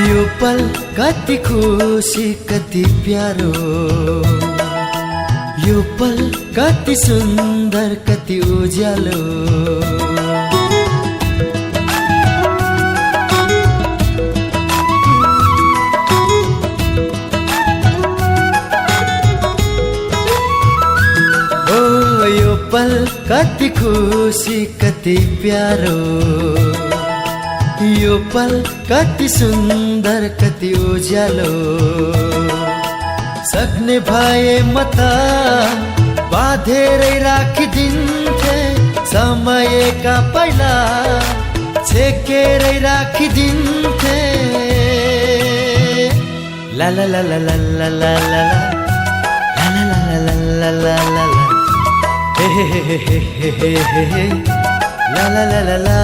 यो पल कति खुसी कति प्यारो, यो पल कति सुन्दर कति उज्यालो। ओ यो पल कति खुसी कति प्यारो, यो पल कति सुन्दर कति उज्यालो। सक्ने भए म त बाँधेरै राखिदिन्थे, समयका पहिला छेकेरै राखिदिन्थे। ला ला ला ला ला ला ला ला ला ला ला ला ला ला हे हे हे हे हे हे हे ला ला ला ला ला।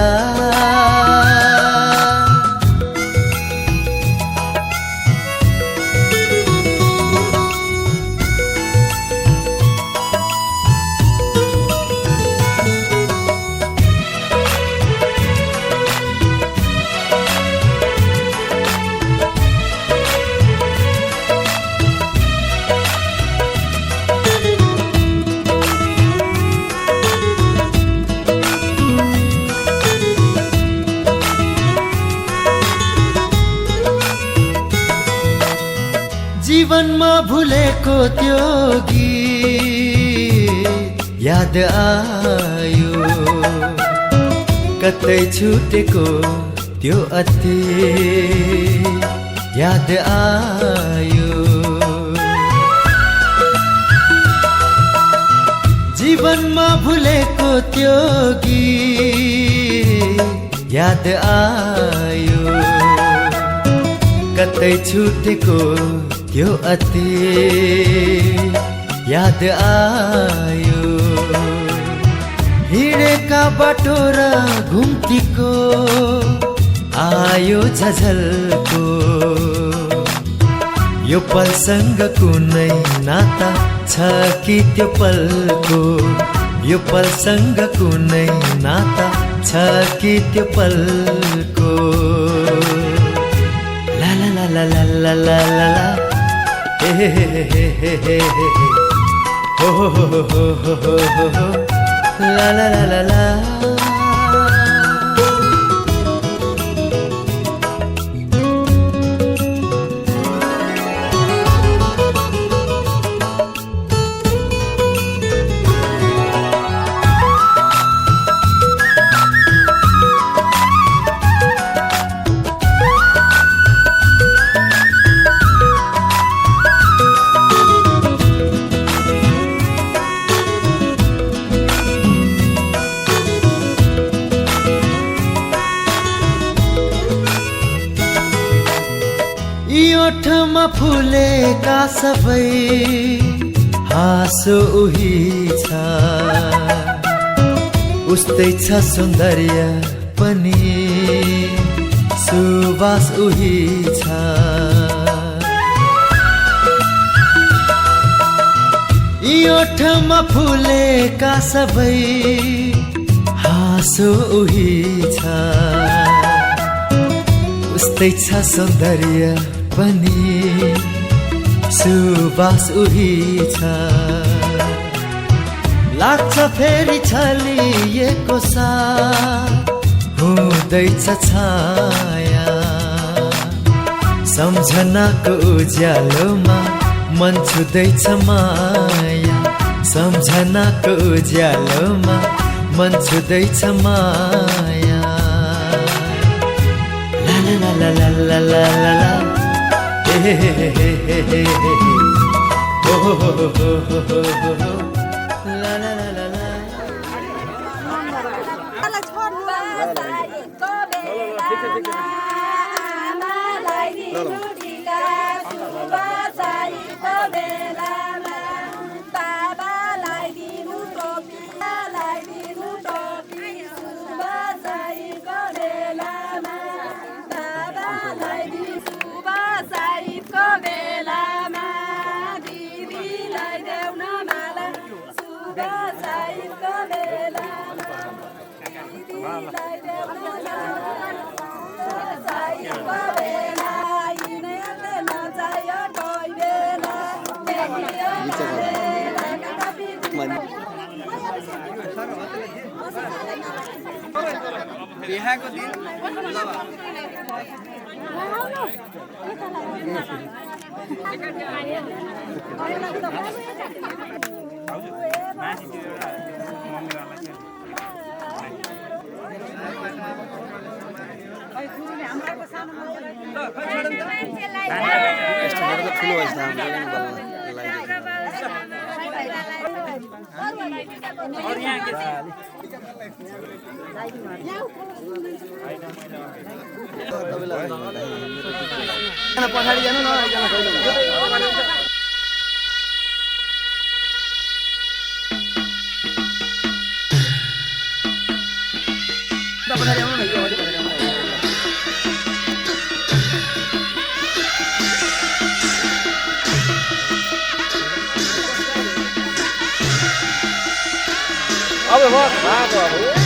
जीवनमा भुलेको त्यो गीत याद आयो, कतै छुटेको त्यो अतीत याद आयो। जीवनमा भुलेको त्यो गीत याद आयो, कतै छुटेको त्यो अतीत याद आयो। हिँडेका बाटो र घुम्तीको आयो झझल्को, यो पलसँग कुनै नाता छ कि त्यो पलको, यो पलसँग कुनै नाता छ कि त्यो पलको। ला ला ला ला ला ला ला ला ला हे हे हे हे हे हे हो हो हो हो हो हो हो ला ला ला ला ला। ओठमा फुलेका सबै हाँसो उही छ, उस्तै छ सौन्दर्य पनि सुवास उही छ। यी ओठमा फुलेका सबै हाँसो उही छ, उस्तै छ सौन्दर्य पनि सुवास उही छ। लाग्छ फेरि छलिएको साथ हुँदैछ छाया, सम्झनाको उज्यालोमा मन छुँदैछ माया, सम्झनाको उज्यालोमा मन छुँदैछ माया। ला ला ला ला ला ला ला ला हे हे हे हे हे हे हो हो हो हो हो हो ला ला ला ला ला। Bye. बिहाको दिन और यहाँ के पछाडि जानु न एकजना पछाडि आउनु न अब भागो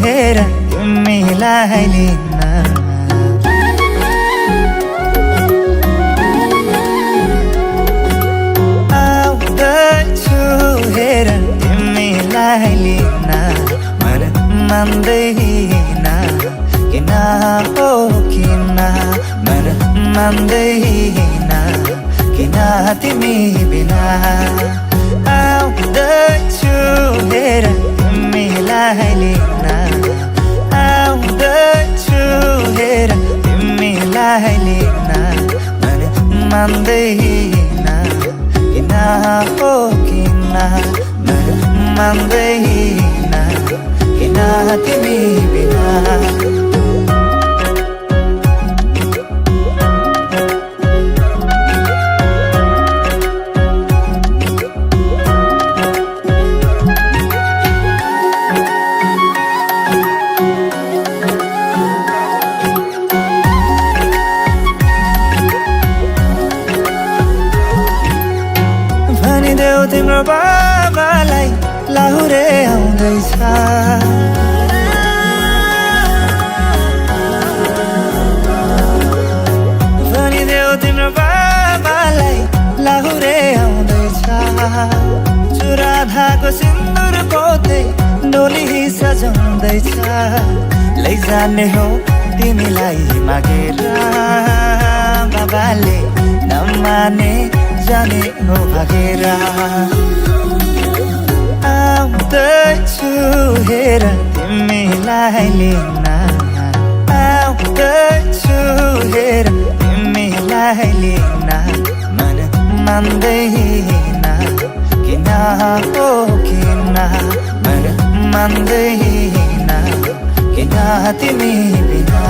हेर तिमीलाई लिन आउँदैछु हेर तिमीलाई लिन मन मान्दैन किन हो किन मन मान्दैन किन तिमी बिना आउँदैछु हेर तिमीलाई लिन आउँदैछु हेर तिमीलाई लिन मन मान्दैन किन हो किन मन मान्दैन किन तिमी बिना तिम्रो बाबालाई लाहुरे आउँदैछ भनिदेऊ तिम्रो बाबालाई लाहुरे आउँदैछ चुराधाको सिन्दुर पोते डोली सजाउँदैछ लैजाने हो तिमीलाई मागेर बाबाले नमाने जाने हो भागेर आउँदैछु हेर तिमीलाई लिन आउँदैछु हेर तिमीलाई लिन मन मान्दैन किन हो किन मन मान्दैन किन तिमी बिना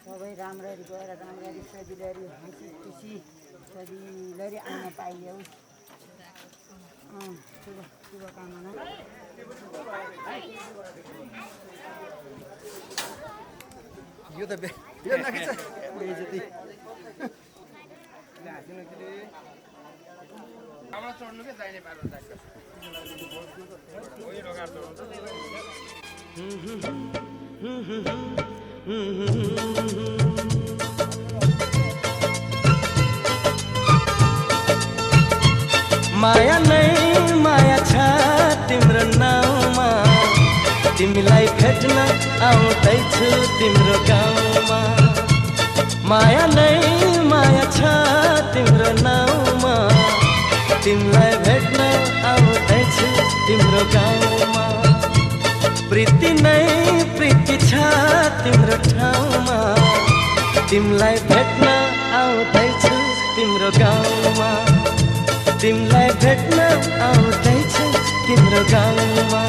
सबै राम्ररी गएर राम्ररी सजिलरी खुसी खुसी सजिलरी आउन पाइयो शुभकामना यो त यो नखेछ बेइज्जती आमा चढ्नु के जाइने पारो जान्छ ओइ रोगा माया नै माया छ तिम्रो नाउँमा तिमीलाई भेट्न आउँदैछु तिम्रो गाउँमा। माया नै माया छ तिम्रो नाउँमा, तिमीलाई भेट्न आउँदैछु तिम्रो गाउँमा। प्रीति नै प्रीति छ तिम्रो ठाउँमा, तिमीलाई भेट्न आउँदैछु तिम्रो गाउँमा। तिमीलाई भेट्न आउँदैछु तिम्रो गाउँमा,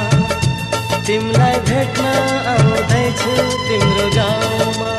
तिमीलाई भेट्न आउँदैछु तिम्रो गाउँमा।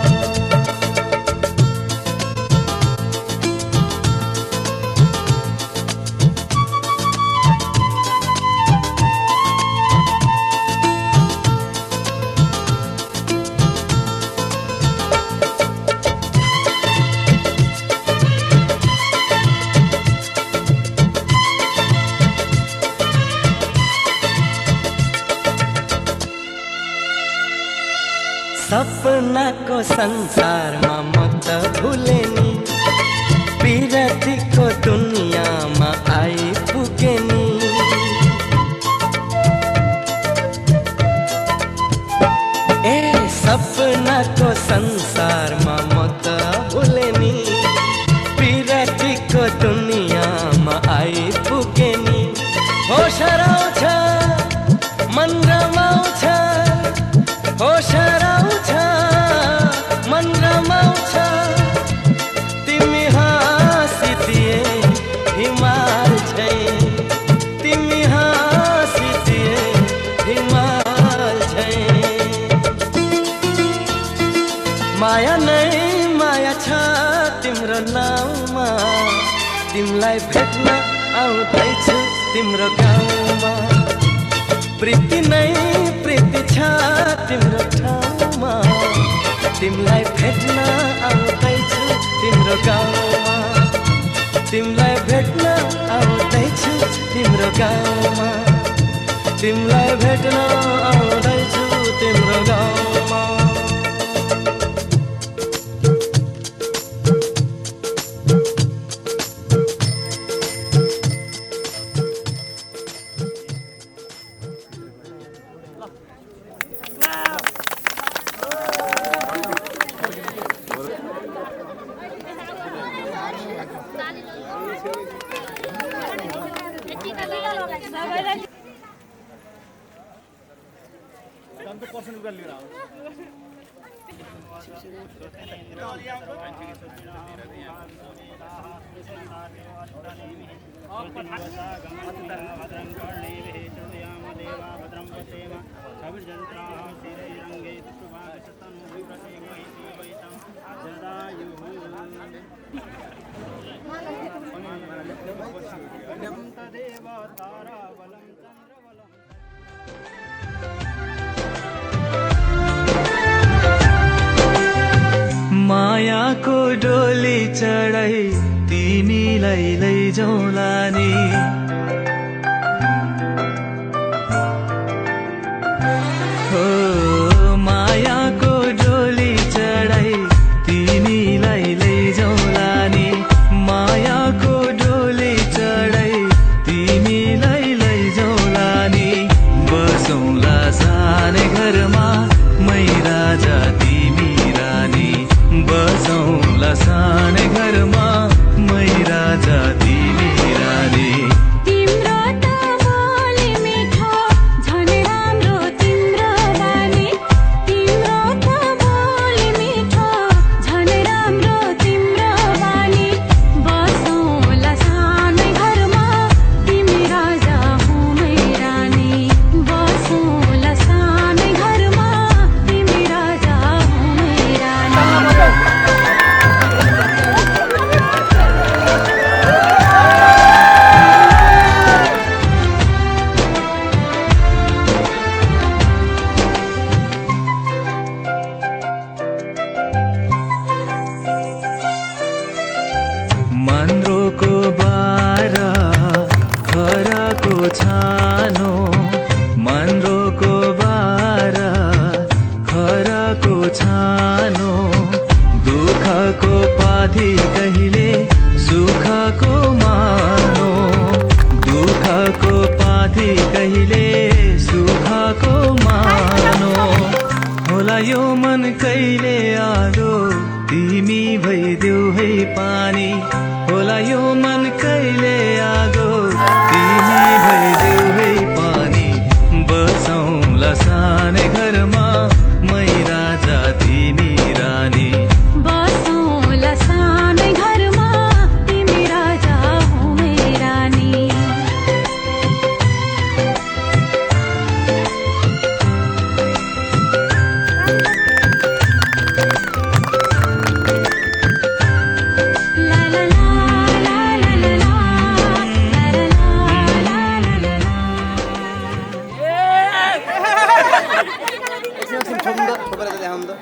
सपनाको संसारमा म त भुले नि, पिरतीको दुनियाँमा आइपुगे नि। ए सपनाको संसारमा म त भुले नि, पिरतीको दुनियाँमा आइपुगे नि। होस हराउँछ मन रमाउँछ, होस हराउँछ मन रमाउँछ। तिमी हाँसिदिए हिमाल झैं, तिमी हाँसिदिए हिमाल झैं। माया नै माया छ तिम्रो नाउँमा, तिमीलाई भेट्न आउँदैछु तिम्रो गाउँमा। प्रीति नै प्रीति छ तिम्रो ठाउँमा, तिमीलाई भेट्न आउँदैछु तिम्रो गाउँमा। तिमीलाई भेट्न आउँदैछु तिम्रो गाउँमा, तिमीलाई भेट्न आउँदैछु तिम्रो गाउँमा। मायाको डोली चढाई तिमीलाई लैजाउँला नि। हो मायाको डोली चढाई तिमीलाई लैजाउँला नि। मायाको डोली चढाई तिमीलाई लैजाउँला नि। बसौँला सानै घरमा मै राजा तिमी रानी। बसौँला सानै घरमा मै राजा तिमी रानी। तिम्रो त बोली मिठो झन् राम्रो तिम्रो बानी। तिम्रो त बोली मिठो झन् राम्रो तिम्रो बानी। बसौँला सानै घरमा तिमी राजा हो मै रानी। बसौँला सानै घरमा तिमी राजा हो मै रानी। मन्द्रोको बारा खराको छानो। मन्द्रोको बारा खराको छानो। दुःखको पाथी कहिले सुखको मानो। दुःखको पाथी कहिले सुखको मानो। मन कहिले आगो तिमी भइदेऊ है पानी होला यो मन कहिले आगो तिमी भइदेऊ है पानी बसौँला सानै घरमा मै राजा तिमी रानी बसौँला सानै घरमा तिमी राजा हो मै रानी ला ला ला ला ला ला ला ला ला ला ला एकछिन छोड्नु त छोपेर चाहिँ देखाउनु त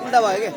उल्टा भयो के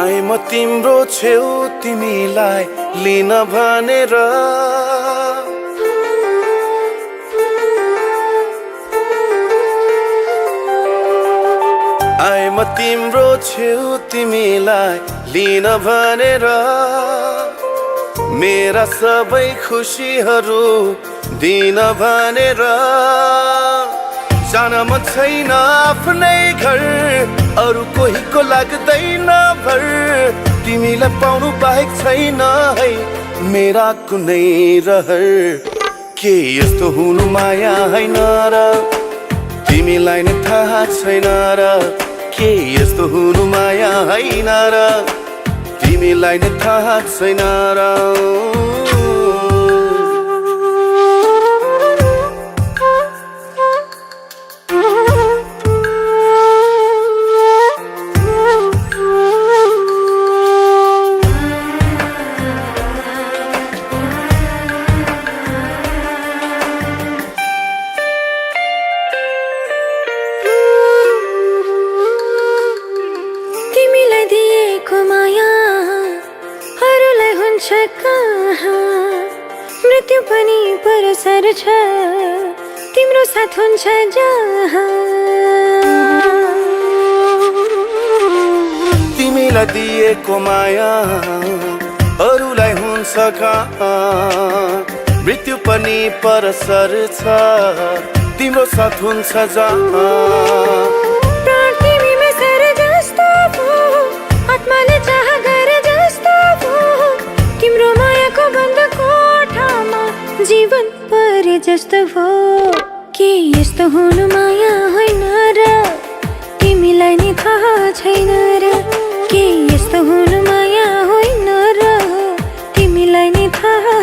आइ म तिम्रो छेउ तिमीलाई लिन भनेर आइ म तिम्रो छेउ तिमीलाई लिन भनेर मेरा सबै खुसीहरू दिन भनेर जान मन छैन आफ्नै घर अरू कोहीको लाग्दैन भर तिमीलाई पाउनु बाहेक छैन है मेरा कुनै रहर के यस्तो हुनु माया हैन र तिमीलाई नै थाहा छैन र के यस्तो हुनु माया हैन र तिमीलाई नै थाहा छैन र मृत्यु पनि परसर छ तिम्रो साथ हुन्छ जहाँ तिमीलाई दिएको माया अरूलाई हुन्छ कहाँ मृत्यु पनि परसर छ तिम्रो साथ हुन्छ जहाँ तिमीमा सर जस्तो भो आत्माले चाह गरे जस्तो भो तिम्रो मायाको बन्द कोठामा जीवन परे जस्तो भो के यस्तो हुनु माया होइन र तिमीलाई नि थाहा छैन र के यस्तो हुनु माया होइन र तिमीलाई नि थाहा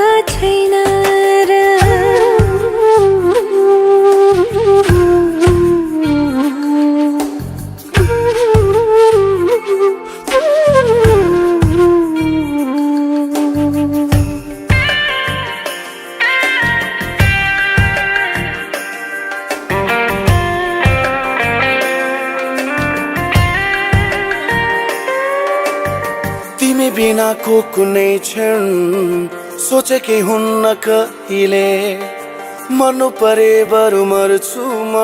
बिनाको कुनै क्षण सोचेकै हुन्न कहिले मर्नु परे बरु मर्छु म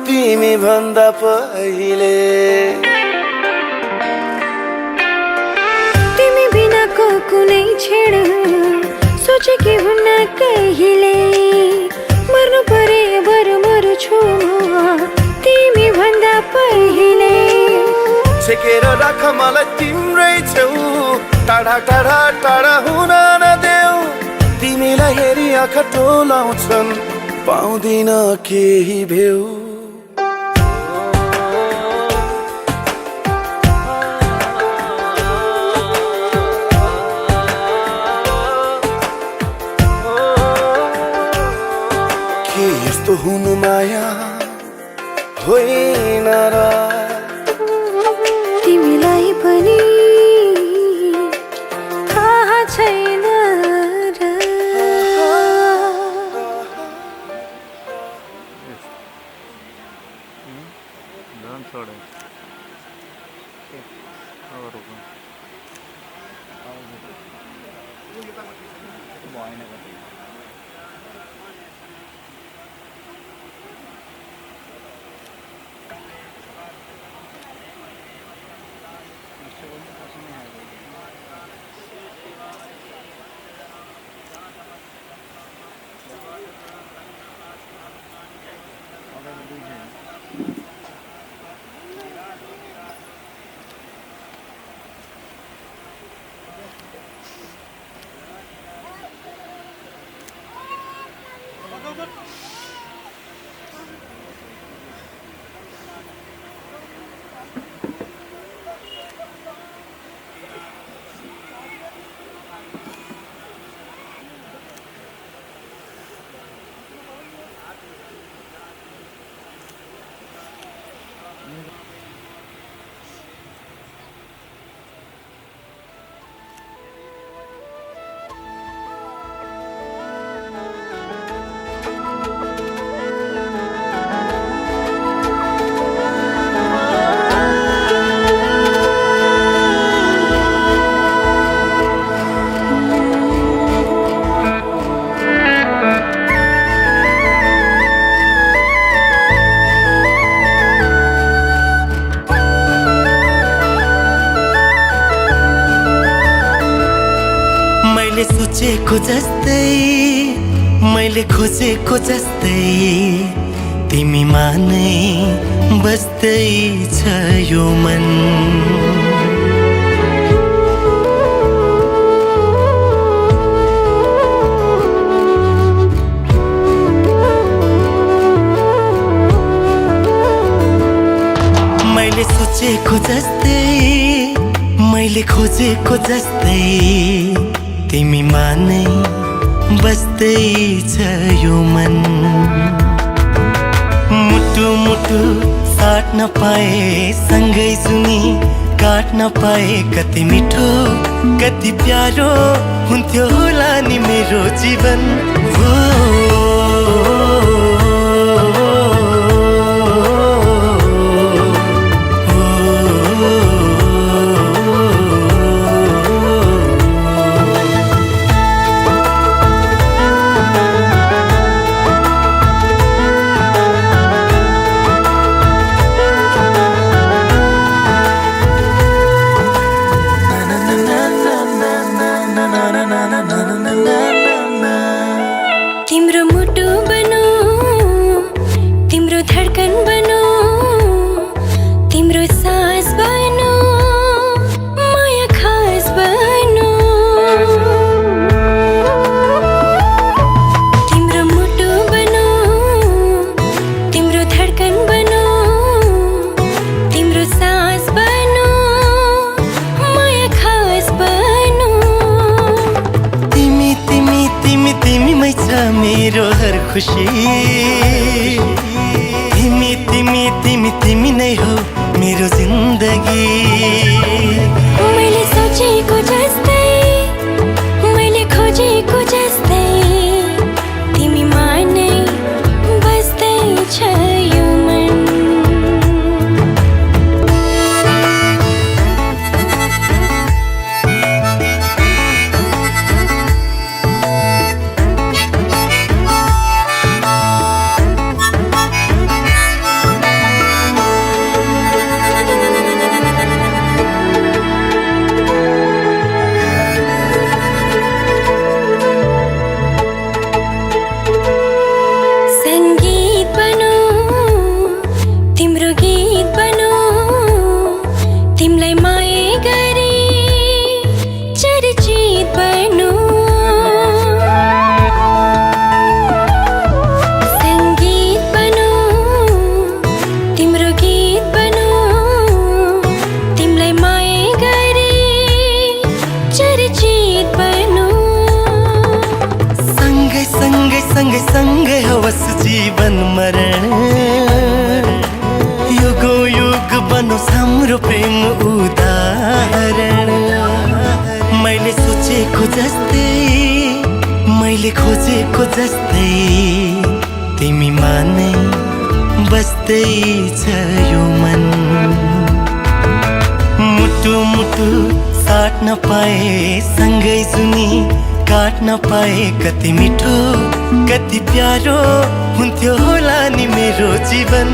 तिमी भन्दा पहिले तिमी बिनाको कुनै क्षण सोचेकी हुन्न कहिले मर्नु परे बरु मर्छु म तिमी भन्दा पहिले छेकेर राख मलाई तिम्रै छेउ टाढा टाढा टाढा हुन नदेऊ तिमीलाई हेरी आँखा टोलाउँछन् पाउँदिन केही भेउ के यस्तो हुनु माया होइन र तिमीलाई पनि थाहा छैन र सोचेको जस्तै मैले खोजेको जस्तै तिमीमा नै बस्दै छ यो मन मैले सोचेको जस्तै मैले खोजेको जस्तै तिमीमा नै बस्दै छ यो मन मुटु मुटु साट्न पाए सँगै जुनी काट्न पाए कति मिठो कति प्यारो हुन्थ्यो होला नि मेरो जीवन हो तिम्रो मुटु बनो तिम्रो धडकन बनो तिम्रो सास बनो माया खास बनो तिम्रो मुटु बनो तिम्रो धडकन बनो तिम्रो सास बनो माया खास बनो तिमी तिमी तिमी तिमी मै छ मेरो हर खुशी तिमी तिमी तिमी तिमी नै हो मेरो जिन्दगी मैले सोचेको जस्तै मैले खोजेको जस्तै तिमीमा नै बस्दै छ यो मन सँगै सँगै होस् जीवन मरण युगौं युग बनोस् हाम्रो प्रेम उदाहरण मैले सोचेको जस्तै मैले खोजेको जस्तै तिमीमा नै बस्दै छ यो मन मुटु मुटु साट्न पाए सँगै सुनी काट्न पाए कति मिठो कति प्यारो हुन्थ्यो होला नि मेरो जीवन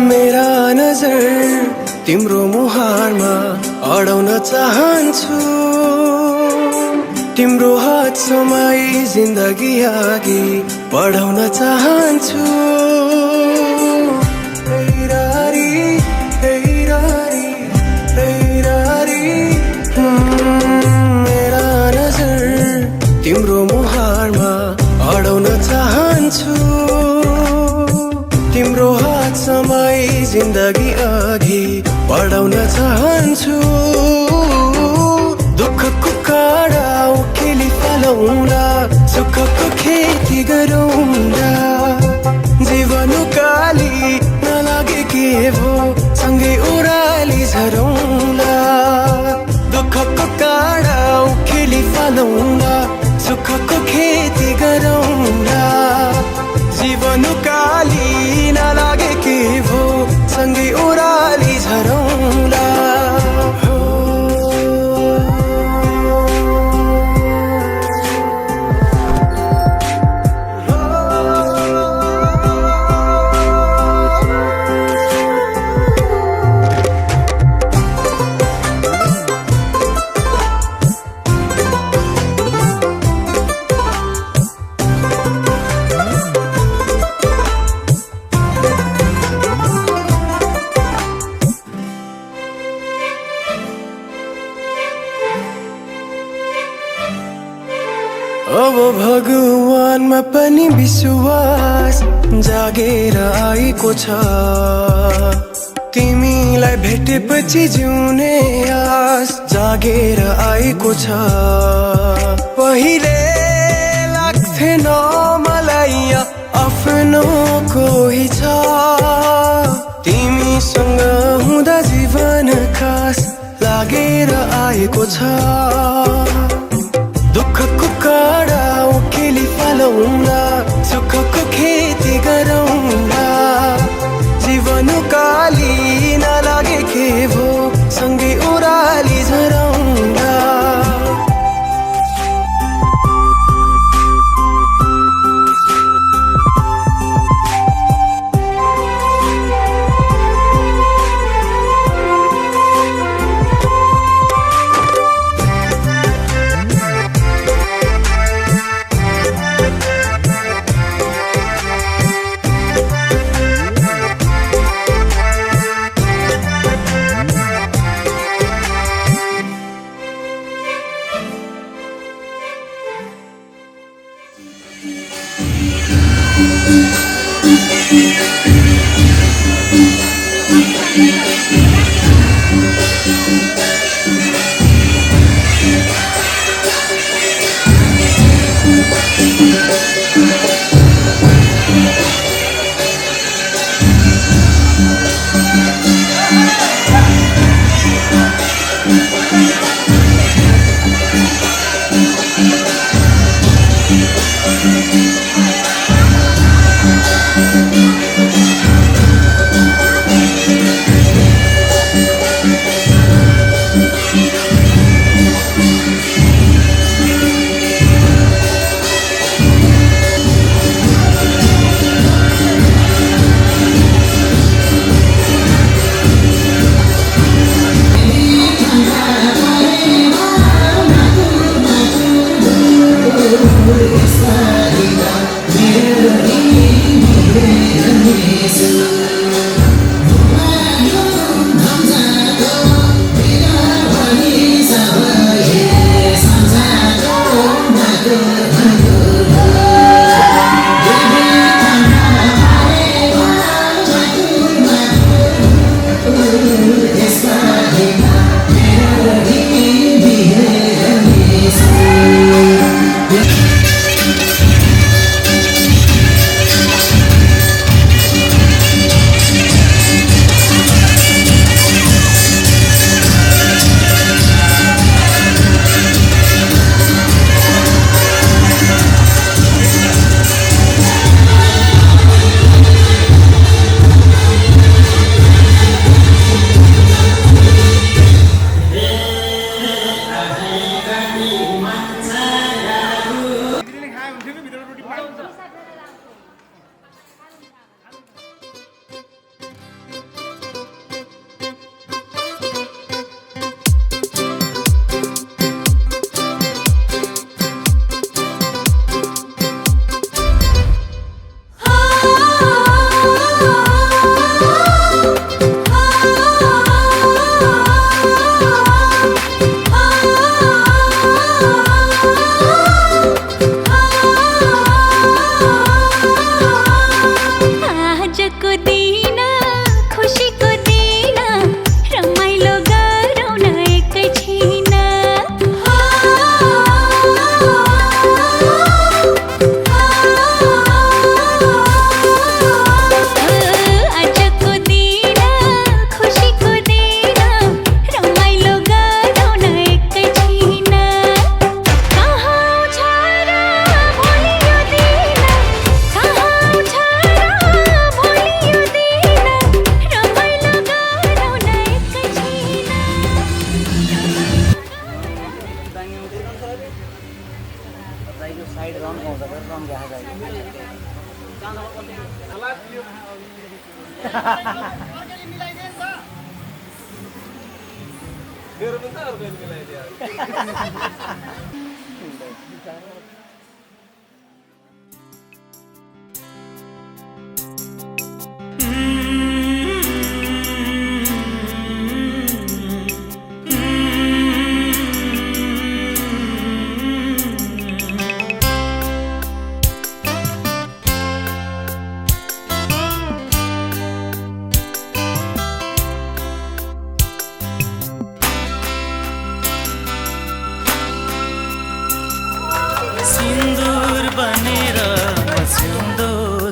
मेरा नजर तिम्रो मुहारमा अडाउन चाहन्छु तिम्रो हात समाई जिन्दगी अघि बढाउन चाहन्छु मेरा नजर तिम्रो मुहारमा अडाउन चाहन्छु तिम्रो हात समाई जिन्दगी अघि बढाउन चाहन्छु दुःखको काँडा उखेली फाल अब भगवानमा पनि विश्वास जागेर आएको छ तिमीलाई भेटेपछि जिउने आस जागेर आएको छ पहिले लाग्थेन मलाई आफ्नो कोही छ तिमीसँग हुँदा जीवन खास लागेर आएको छ दुःखको काँडा उकेली फालौँला सुखको खेती गरौँला जीवन काली नलागे के भो सँगै ओह्राली झरौँला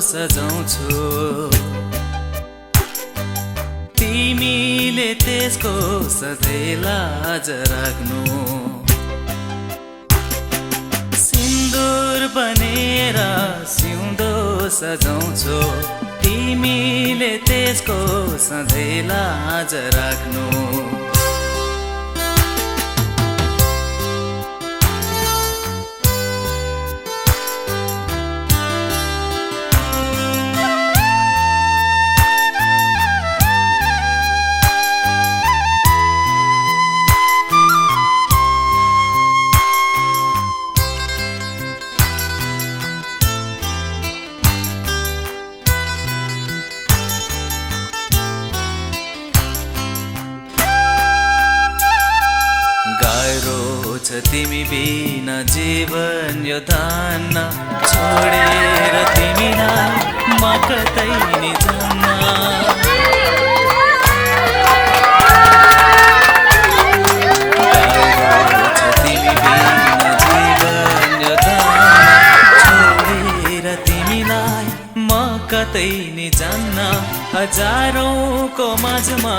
सजाउँछु तिमीले त्यसको सधैँ लाज राख्नु सिन्दुर बनेर सिउँदो सजाउँछु तिमीले त्यसको सधैँ लाज राख्नु तिमी बिना जीवन यो धान्न छोडेर तिमीलाई म कतै नि जान्न तिमी बिना जीवन यो धान्न छोडेर तिमीलाई म कतै नि जान्न हजारौंको माझमा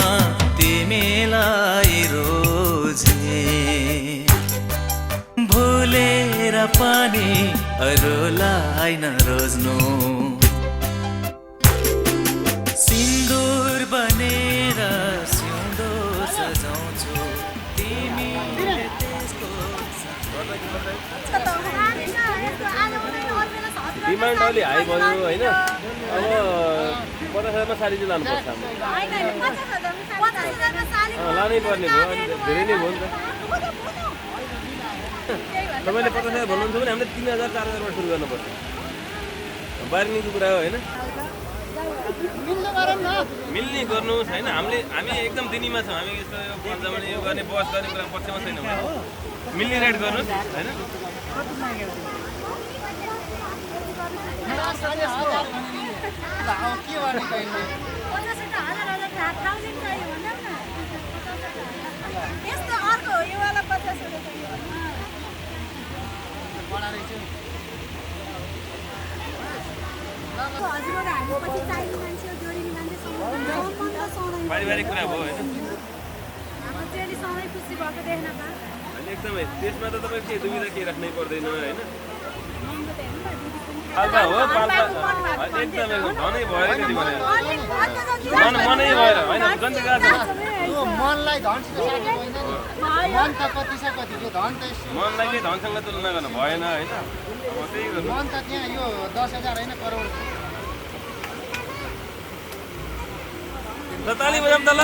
तिमीलाई रोजे भुलेर पनि अरूलाई नरोज्नु सिन्दुर बनेर सिउँदो सजाउँछु तिमीले त्यसको डिमान्ड अलि हाई भयो होइन अब 50,000मा साडी चाहिँ लानुपर्छ लानै पर्ने भयो धेरै नै भयो नि त तपाईँले 50,000 भन्नुहुन्छ भने हामीले 3,000 4,000बाट सुरु गर्नुपर्छ बार्गेनिङको कुरा हो होइन मिल्ने गर्नु छैन हामी एकदम दिनीमा छौँ हामी यस्तो पञ्चामले यो गर्ने बस गर्ने कुरा पक्षमा छैनौँ मिल्ने रेट गर्नुहोस् होइन पारिवारिक कुरा भयो होइन एकदमै त्यसमा त तपाईँ के दुविधा के राख्नै पर्दैन होइन पाल्पा हो पाल्पा एकदमै धनै भएर कति भने मनै भएर होइन मनलाई के धनसँग तुलना गर्नु भएन होइन अब त्यही गर्नु मन त त्यहाँ यो 10,000 होइन करोड ताली बजाम त ल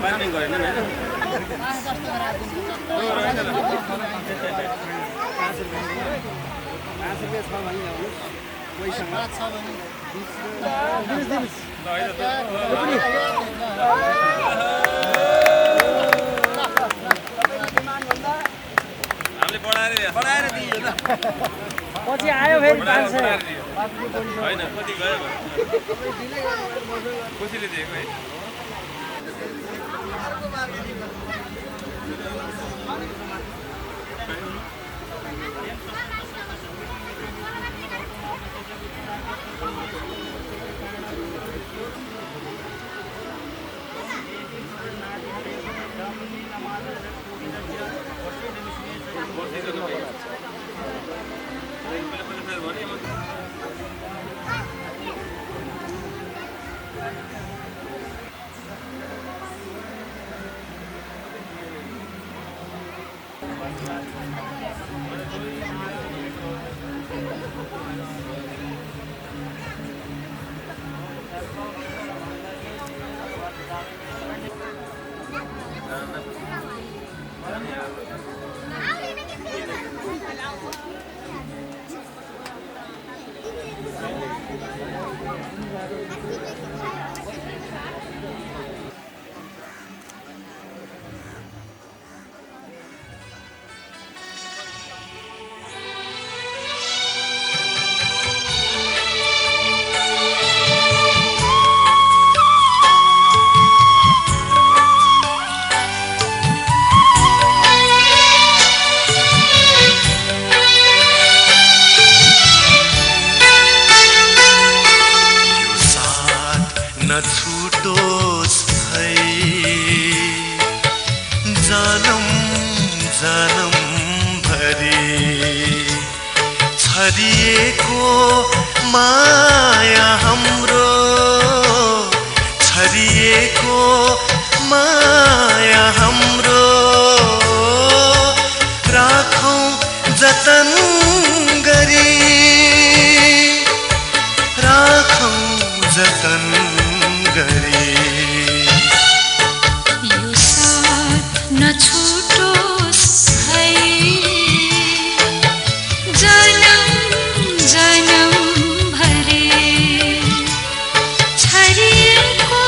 बार्गेनिङ गरेन हैन हामीले बढाएर दियो ल पछि आयो फेरि 500 हैन कति गयो खुसीले दिएको है जन्मभरि छरिएको माया हाम्रो छरिएको माया हाम्रो राखौं जतन गरी राखौं जतन गरी यो साथ नछुटोस् है जन्म जन्म भरि छरिएको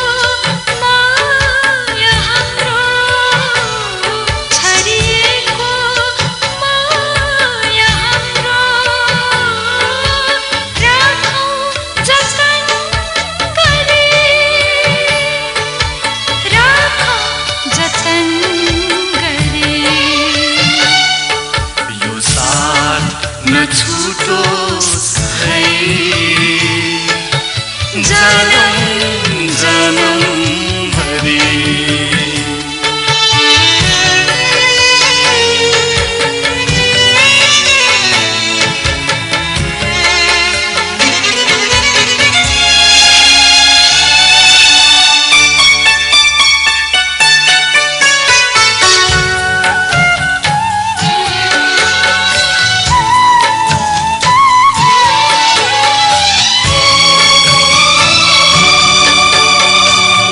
माया हाम्रो छरिएको माया हाम्रो राखौं जतन गरी राखौं जतन गरी यो साथ नछुटोस् है जन्म जन्म भरि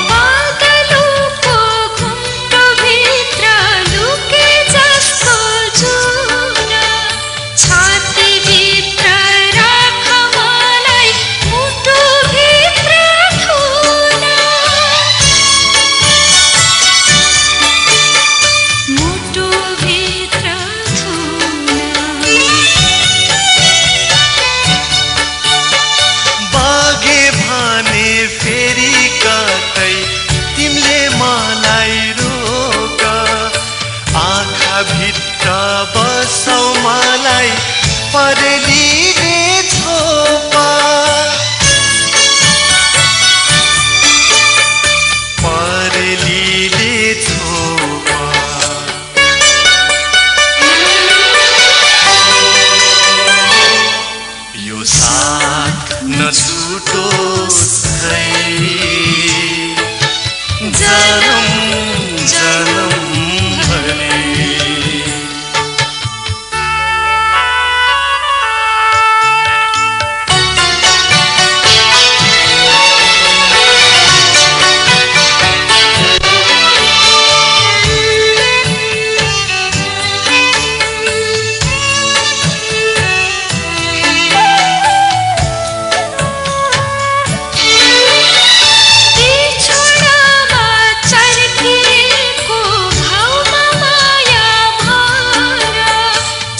बादलको घुम्टो भित्र लुके जस्तो जुन छाती भित्र राख मलाई मुटु भित्र थुन मुटु भित्र थुन बागे भने फेरि कतै तिमीले मलाई रोक आँखा भित्र बसौ मलाई परेलीले छोपा परेलीले छोपा यो साथ नछुटोस् है जन्म जन्म भरि छोडामा चर्किएको भावमा माया भर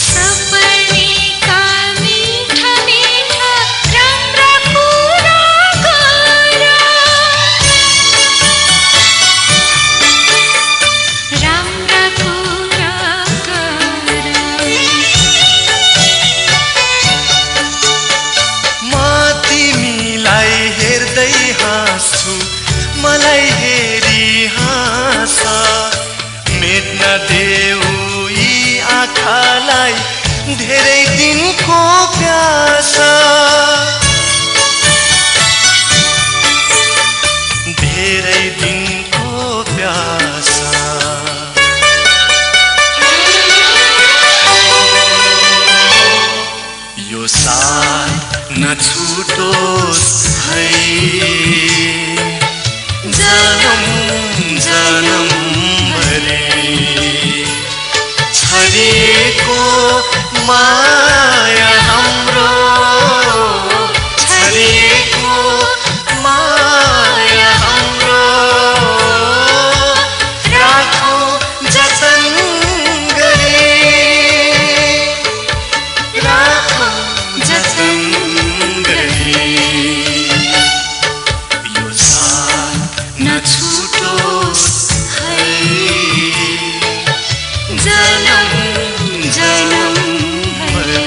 सपनीका मिठा मिठा राम्रा कुरा गर राम्रा कुरा गर म तिमीलाई हेर्दै हाँस्छु मलाई हेरी हाँस मेट्न देऊ यी आँखालाई धेरै दिनको प्यास धेरै दिनको प्यास यो साथ नछुटोस् है जन्म जन्म भरि छरिएको माया हाम्रो छरिएको माया हाम्रो राखौं जतन गरी राखौं जतन गरी यो साथ नछुटोस् है जन्म जन्म भरि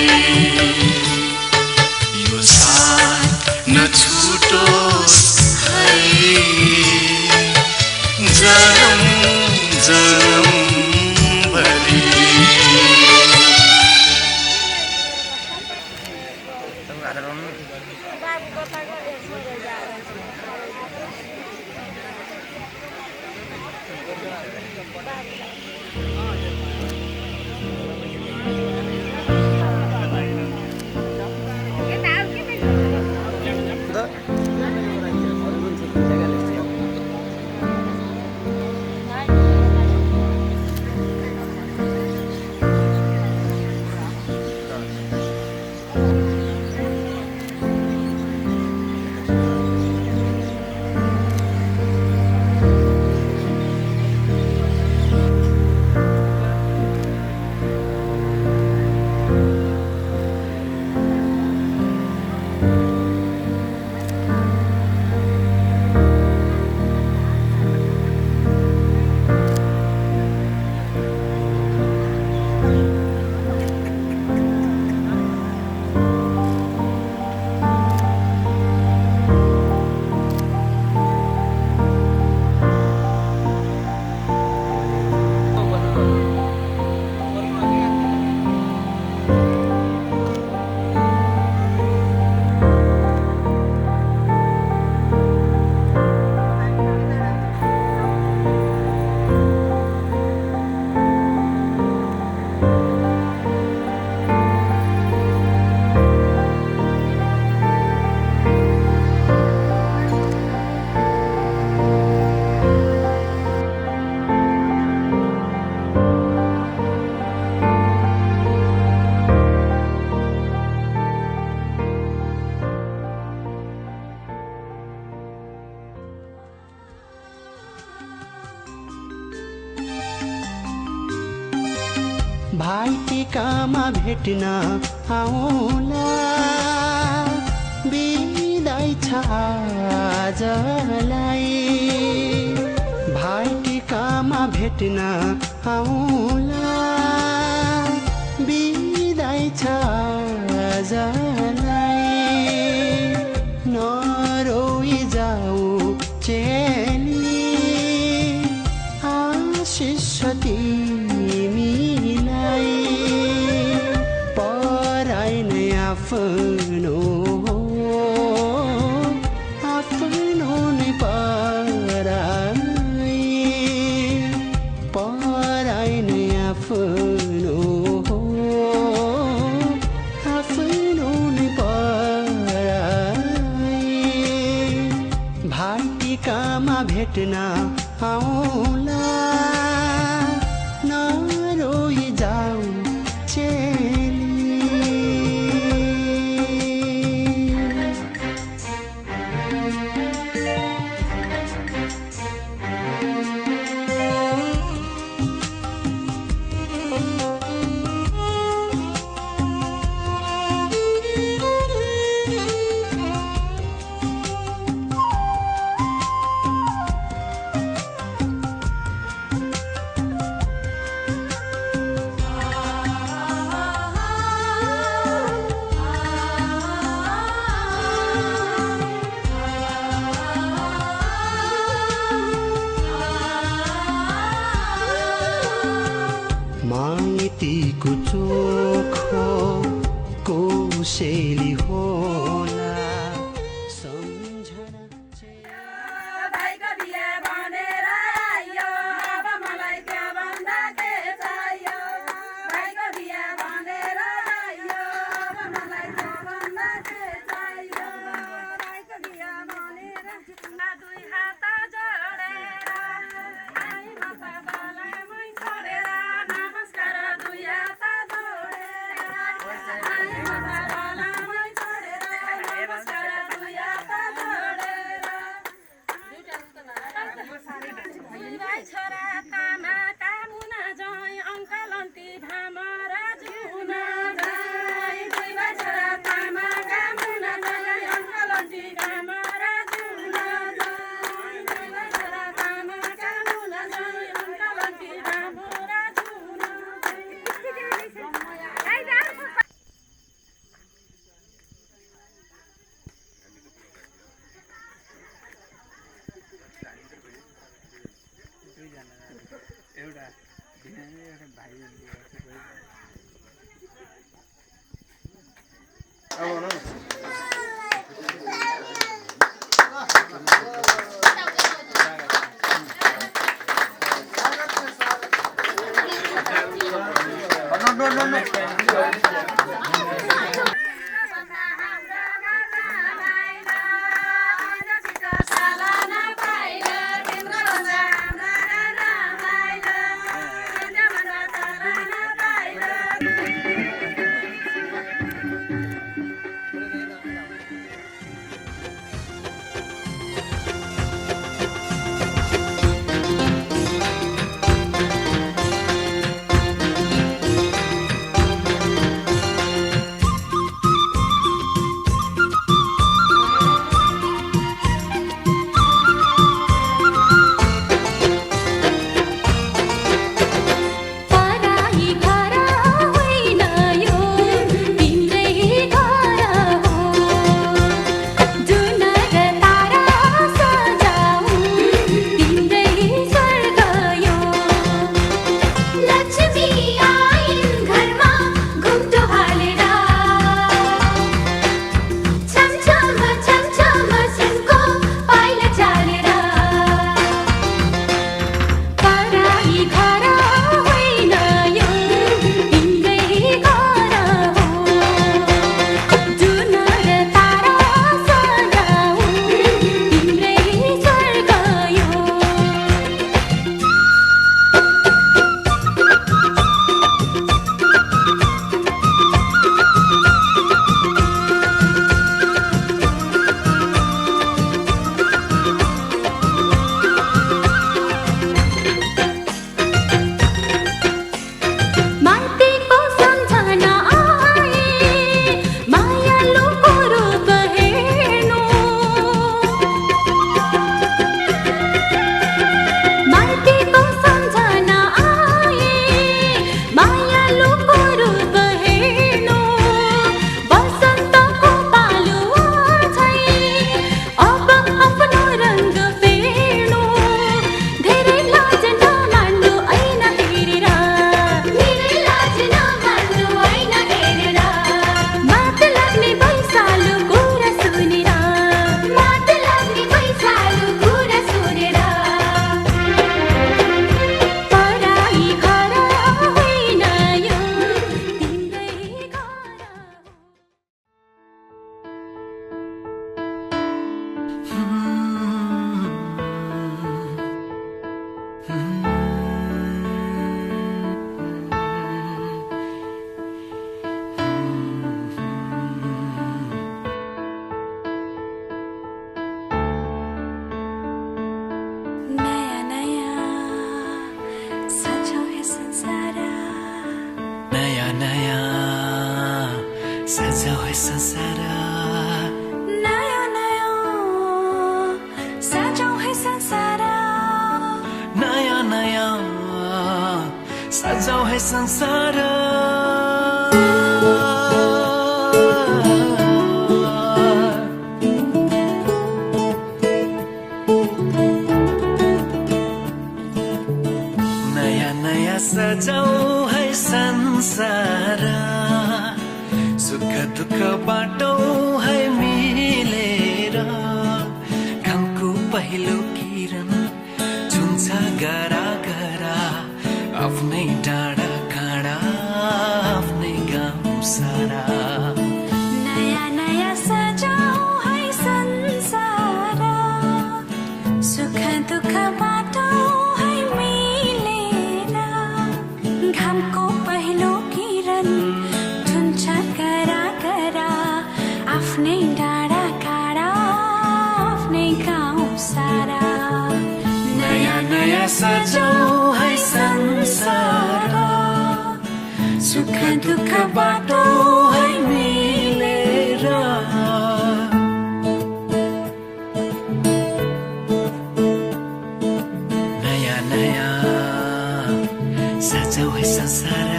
भाइटिकामा भेट्न आउला बिदाई छ आजलाई भाइटिकामा भेट्न आउला बिदाई छ आजलाई नरोई जाऊ चेली आशिष आफ्नो आफ्नो नै पराई नै आफ्नो आफ्नो नै पराई भाइटिकामा भेट्न आउला नरोई जाऊ माइतीको चोखो कोसेली होला सम्झना भाइको बिहा भनेर आयो अब मलाई त्योभन्दा के चाहियो भाइको बिहा भनेर आयो अब मलाई त्योभन्दा के चाहियो भाइको बिहा भनेर दुई हात जोडेर आई मातालाई मै छोडेर नमस्कार दुई हात जोडेर आई मातालाई मै छोडेर नमस्कार दुई हात जोडेर छोरा तामा कामुना जय अङ्कलन्ती भामरा जुना जय दुई छोरा तामा कामुना जय अङ्कलन्ती भामरा जुना जय दुई छोरा तामा कामुना जय अङ्कलन्ती भामरा जुना एउटा भाइ सजाऊ है संसार नयाँ नयाँ सजाऊ है संसार सुख दुःख बाटो है मिलेर घामको पहिलो किरण छुन्छ गरा गरा आफ्नै डाँडा काँडा आफ्नै गाउँ सारा नयाँ नयाँ सजाऊ है संसार सुख दुःख बाटो है मिलेर घामको पहिलो किरण छुन्छ गरा गरा आफ्नै डाँडा काँडा आफ्नै गाउँ सारा नयाँ नयाँ सजाऊ है संसार सुख दुःख बाटो है मिलेर नयाँ नयाँ सजाऊ है संसार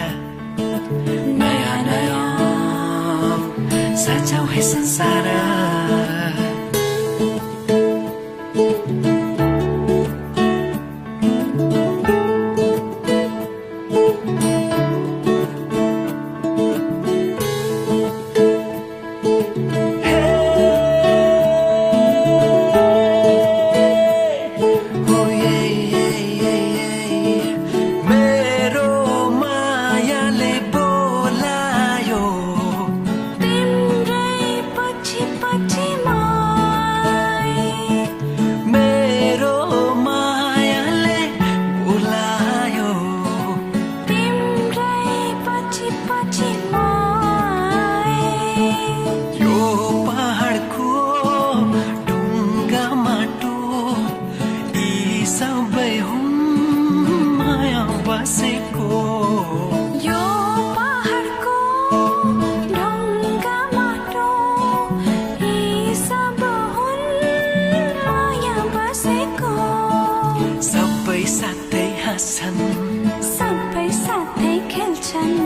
नयाँ नयाँ सजाऊ है संसार मेरो मायाले बसेको यो पहाडको ढुङ्गा माटो यी सब हुन् माया बसेको सबै साथै हाँस्छन् सबै साथै खेल्छन्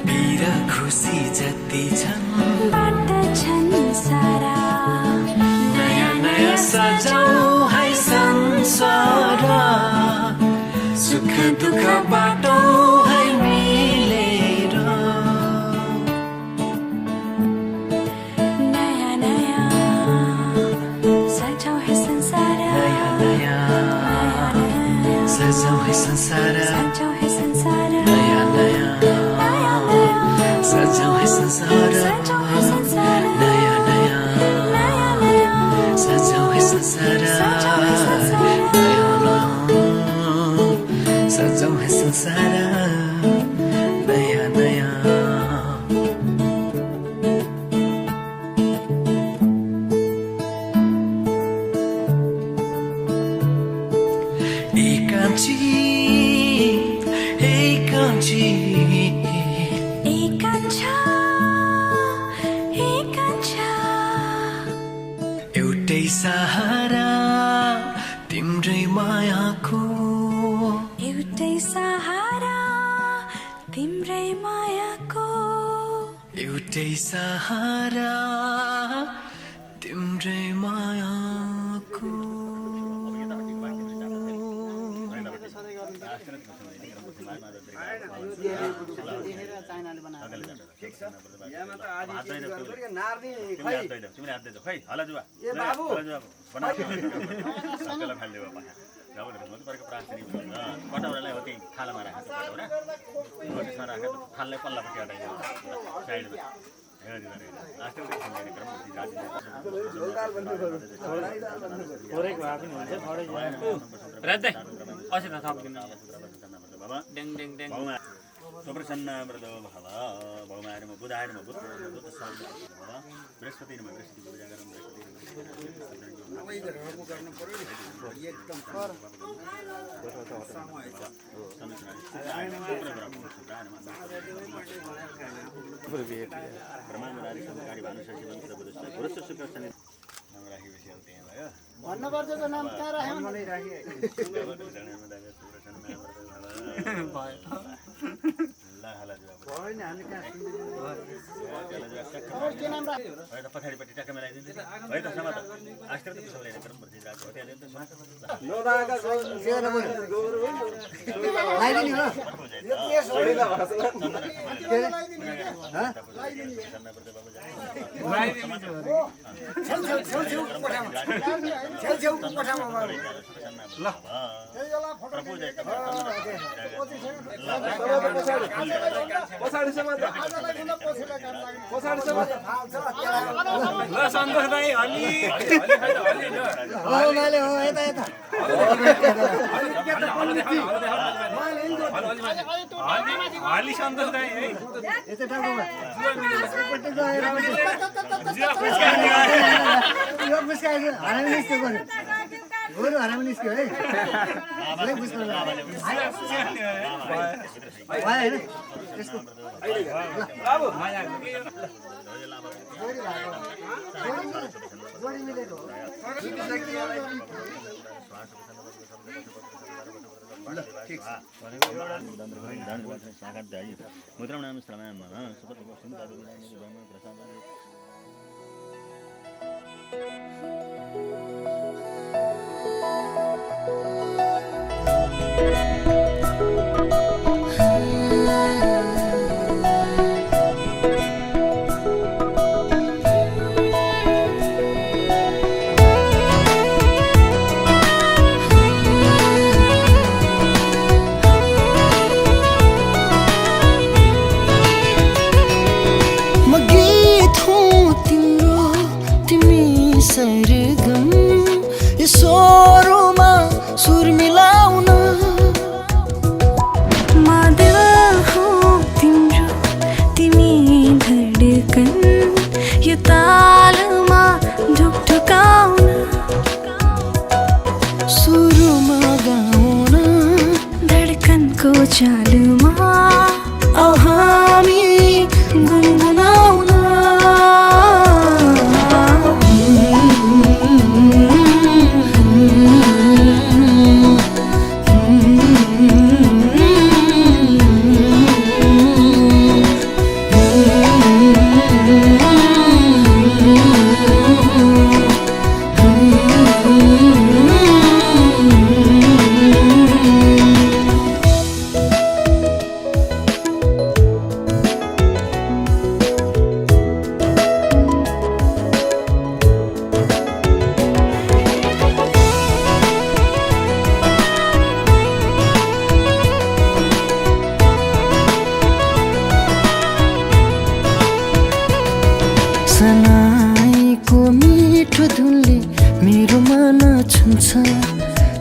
वीर खुसी जति छन् बाँड्दछन् सारा नयाँ नयाँ सजाऊ है संसार सुख दुःख बाटो है मिलेर नयाँ नयाँ सजाऊ है संसार नयाँ नयाँ सजाऊ है संसार सजाऊ है संसार नयाँ नयाँ सजाऊ है संसार सजाऊ है संसार नयाँ नयाँ सजाऊ है संसार सजाऊ है संसार नयाँ नयाँ एकांची एकांची एकांछ एउटै सहारा तिम्रै मायाको एउटै सहारा तिम्रै मायाको एउटै सहारा तिम्रै मायाको प्रसन्न व्रतो भव भौमार्म बुधार्म बुद्ध बृहस्पति बृहस्पति पूजा गरौँ भन्नुपर्छ त नाम कहाँ पछाडिपट्टि ट्याक्क मिलाइदिन्छ है त समात आस्कर त पुसले गरौँ भन्दै राख्यो त्यहाँ त सन्तोष भाइ अलि अलि सन्तोष भाइ है गोरु हराम निस्क्यो है मुद्रा नाम सरगम यो स्वरमा सुर मिलाउन मादिल हो तिम्रो तिमी धडकन यो तालमा ढुकढुकाउन सुरमा गाउन धडकनको धड्कनको चालुमा हामी गुनगुनाउन सनाईको मिठो धुनले मेरो मन छुन्छ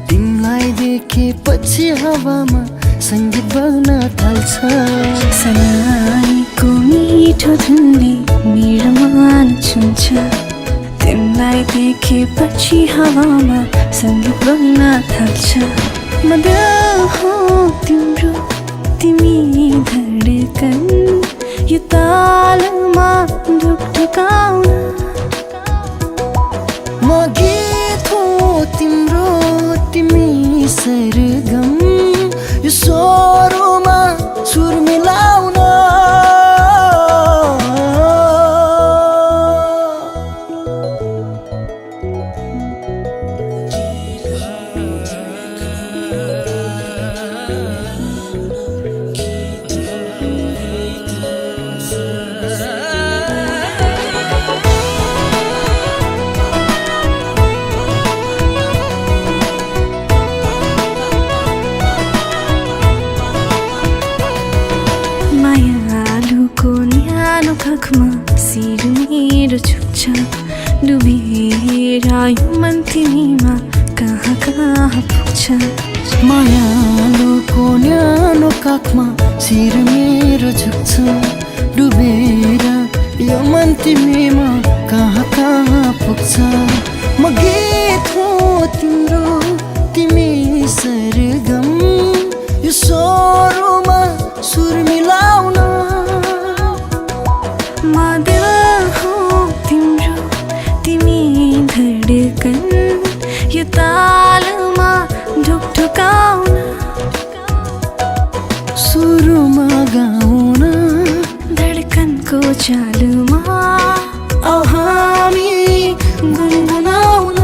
तिमीलाई देखेपछि हावामा सङ्गीत बग्न थाल्छ सनाईको मिठो धुनले मेरो मन छुन्छ तिमीलाई देखेपछि हावामा सङ्गीत बग्न थाल्छ म दिल हो तिम्रो तिमी धड्कन यो तालमा ढुकढुकाउन म गीत हो तिम्रो तिमी सरगम यो स्वरमा सुर मिलाउन शिर मेरो झुक्छ डुबेर यो मन तिमीमा कहाँ कहाँ पुग्छ मायालुको न्यानो काखमा शिर मेरो झुक्छ डुबेर यो मन तिमीमा कहाँ कहाँ पुग्छ म गीत हो तिम्रो तिमी सरगम यो स्वरमा सुर मिलाउन म दिल हो तिम्रो तिमी धड्कन यो तालमा ढुकढुकाउन सुरुमा गाउन धड्कनको चालुमा हामी गुनगुनाउन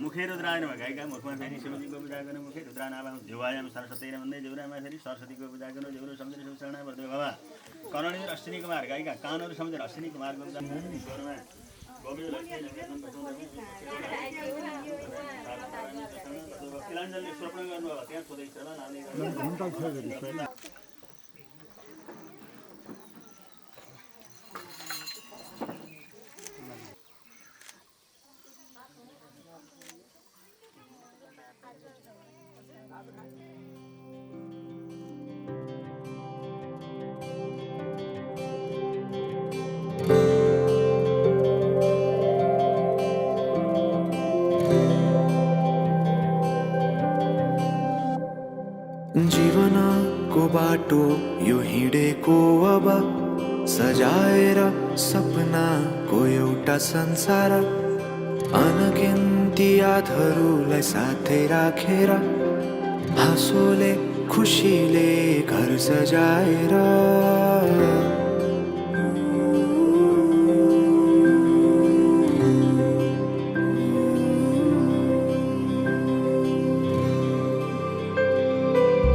मुखे रुद्रायनमा गायिका मुखमा फेरि शिवजीको पूजा गर्नु मुखे रुद्रानामा जुवायाम सरस्वतीले भन्दै जुरामा फेरि सरस्वतीको पूजा गर्नु जुरु सम्झिनु शरणा वर्दै बाबा करणीय अश्विनी कुमार गायिका कानहरू सम्झेर अश्विनी कुमारको पूजा स्वरमा गोविन्द तिलाञ्जली स्वप्न गर्नुभयो त्यहाँ सोधैछ जीवनको बाटो यो हिँडेको अब सजाएर सपनाको एउटा संसार अनगिन्ती यादहरूलाई साथै राखेर हाँसोले खुसीले घर सजाएर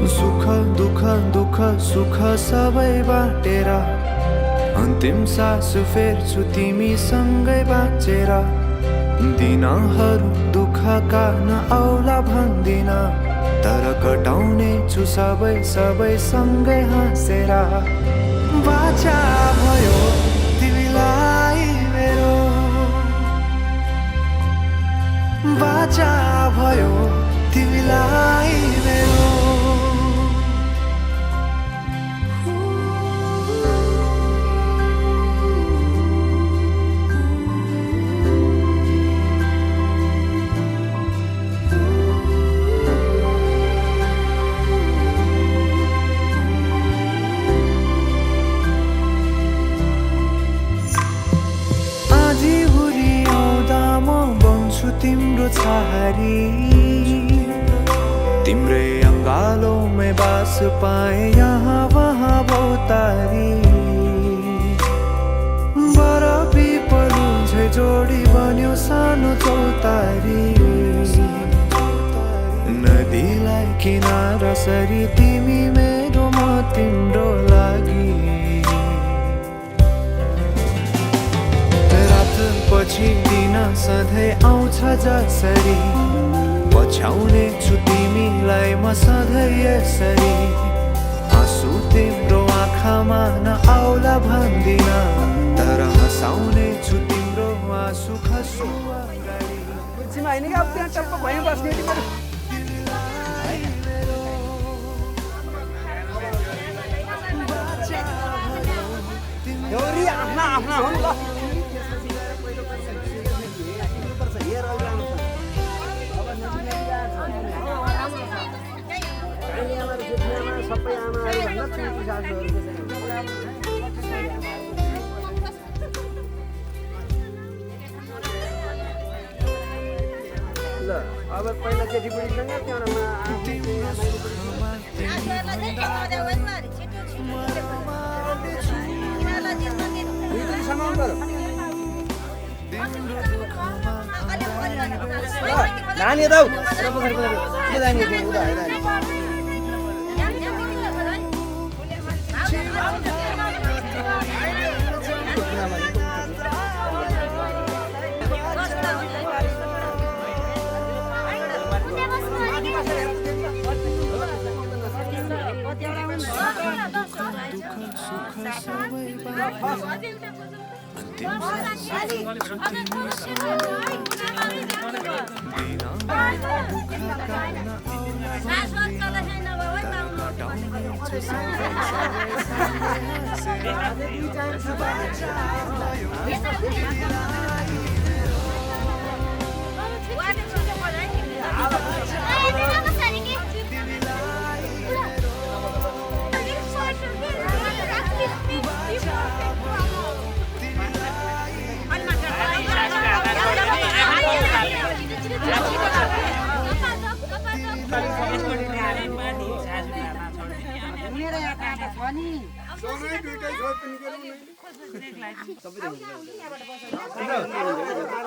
सुख दुःख दुःख सुख सबै बाटेर अन्तिम सास फेर्छु तिमीसँगै बाँचेर दिनहरू दुःखका नआउला भन्दिन तर कटाउने छु सबै सबै सँगै हाँसेर बाचा भयो तिमीलाई मेरो बाचा भयो तिमीलाई मेरो तिम्रो छहारी तिम्रै अङ्गालोमै बास पाए यहाँ वहाँ बहुतारी बरफी पलुझै जोडी बन्यो सानो चौतारी नदीलाई किनारा सरी तिमी मेरो म तिम्रो लागि पछि दिन सधैँ आउँछ जसरी पछ्याउने छु तिमीलाई म सधैँ यसरी आँसु तिम्रो आँखामा नआउला भन्दिन तर हँसाउने छु तिम्रो आँसु खसु अगाडि सबै आमाहरू भन्दा पिटी सासूहरूको ल अब पहिला केटीबुढीसँग नानी दाउ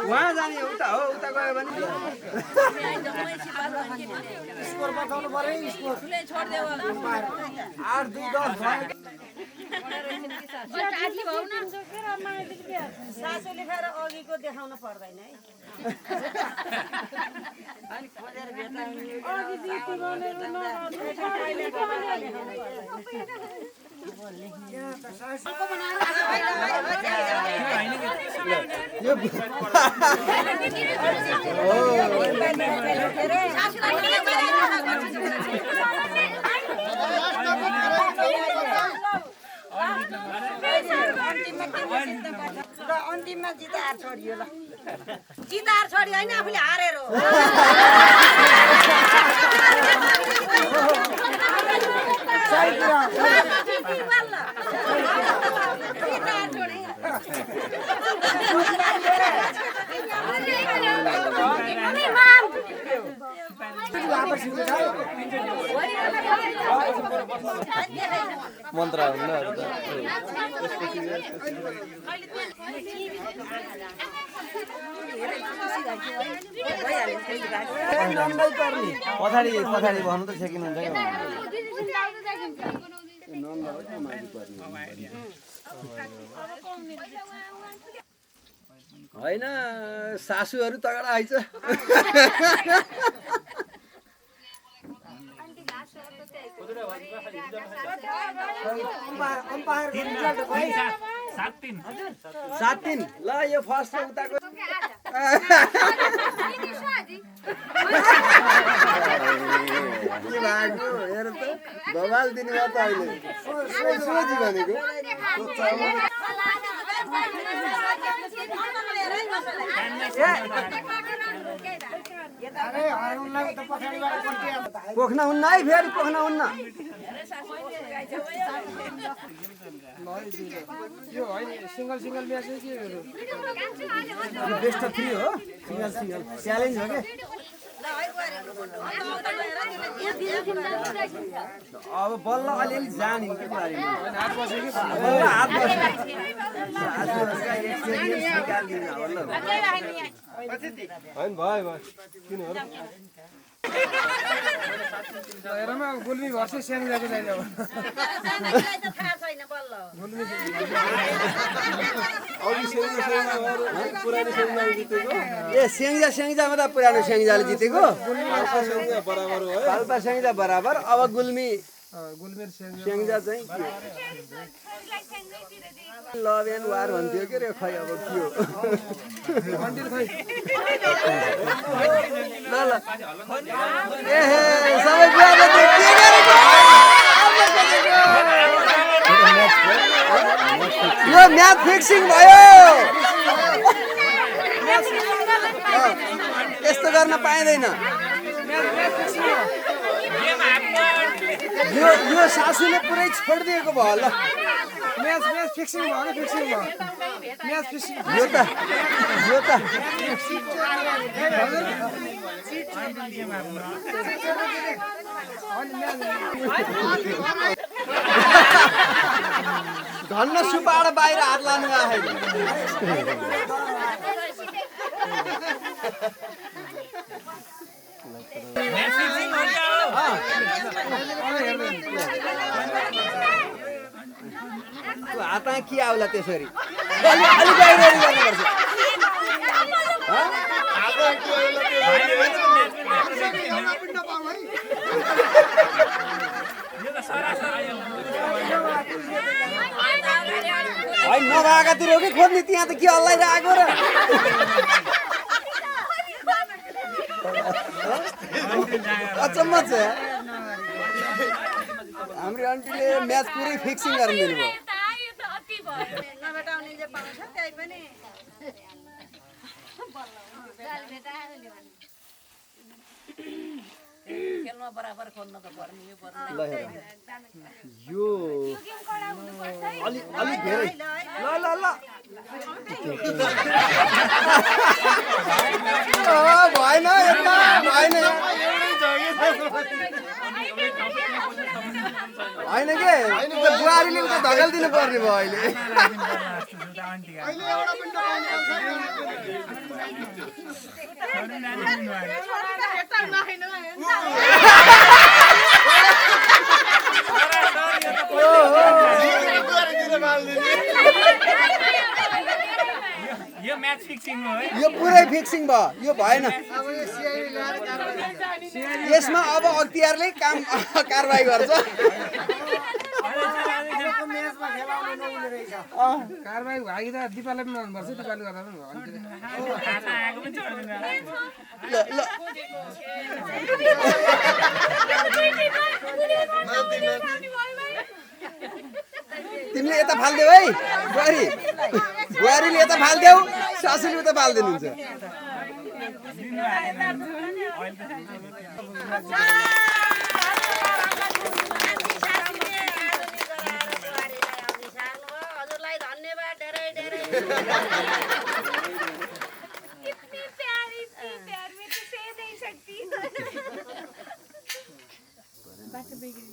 वहाँ जाने उता हो उता गयो भने स्कोर बताउनु पर्यो स्कोर 8 2 10 सासूले फेर अघिको देखाउन पर्दैन है अनि खोजेर भेट्ने अघि जित्नु भनेर अन्तिममा जितार छोडियो ल जितार छोडियो होइन आफूले हारेर हो मन्त्र पछाडि पछाडि भन्नु त सेकिनुहुन्छ होइन सासूहरू तगडा आइछ 7-3 ल यो फर्स्ट उताको हेर त बवाल दिने भयो त अहिले सोझी भनेको पोख्न हुन्न है फेरि पोख्न हुन्न यो होइन सिंगल म्याच के बेस्ट अफ 3 हो सिंगल च्यालेन्ज हो के अब बल्ल अलिअलि जाने के बारेमा हात बस्यो कि हात बस्यो होइन भयो किन हो हेरमा गुल्मी भर्छ स्याङ जाको चाहिँ अब ए स्याङ्जामा त पुरानो स्याङ्जाले जितेको पाल्पा स्याङ्जा बराबर अब गुल्मी स्याङ्जा चाहिँ के लभ एन्ड वार भन्थ्यो के रे खै अब के हो ल ल ए सबै बुवाले के गरेको यो म्याच फिक्सिङ भयो यस्तो गर्न पाइँदैन यो सासूले पुरै छोडिदिएको भयो ल म्याच फिक्सिङ भयो म्याच फिक्सिङ यो त धन्न सुपाएर बाहिर हात लानु आएन हात के आउला त्यसरी अलि बाहिर गर्नुपर्छ होइन नभएकातिर हो कि खोज्ने त्यहाँ त के हल्लाइरहेको र अचम्म छ हाम्रो आन्टीले म्याच पुरै फिक्सिङ गरेर दिनुभयो यो अलि धेरै ल भएन यता भएन होइन के बुहारीले उता धगल दिनु पर्ने भयो अहिले यो म्याच फिक्सिङ हो है यो पुरै फिक्सिङ भयो यो भएन यसमा अब अख्तियारले काम कारबाही गर्छ कारबाही भागी त दिपाले पनि आउनुपर्छ दिपाले गर्दा पनि तिमीले यता फाल्देऊ है बुहारीले यता फाल्देऊ सासूले उता फालिदिनुहुन्छ हजुरलाई धन्यवाद धेरै धेरै इतनी प्यार में तो से नहीं सकती बात बिगड़ी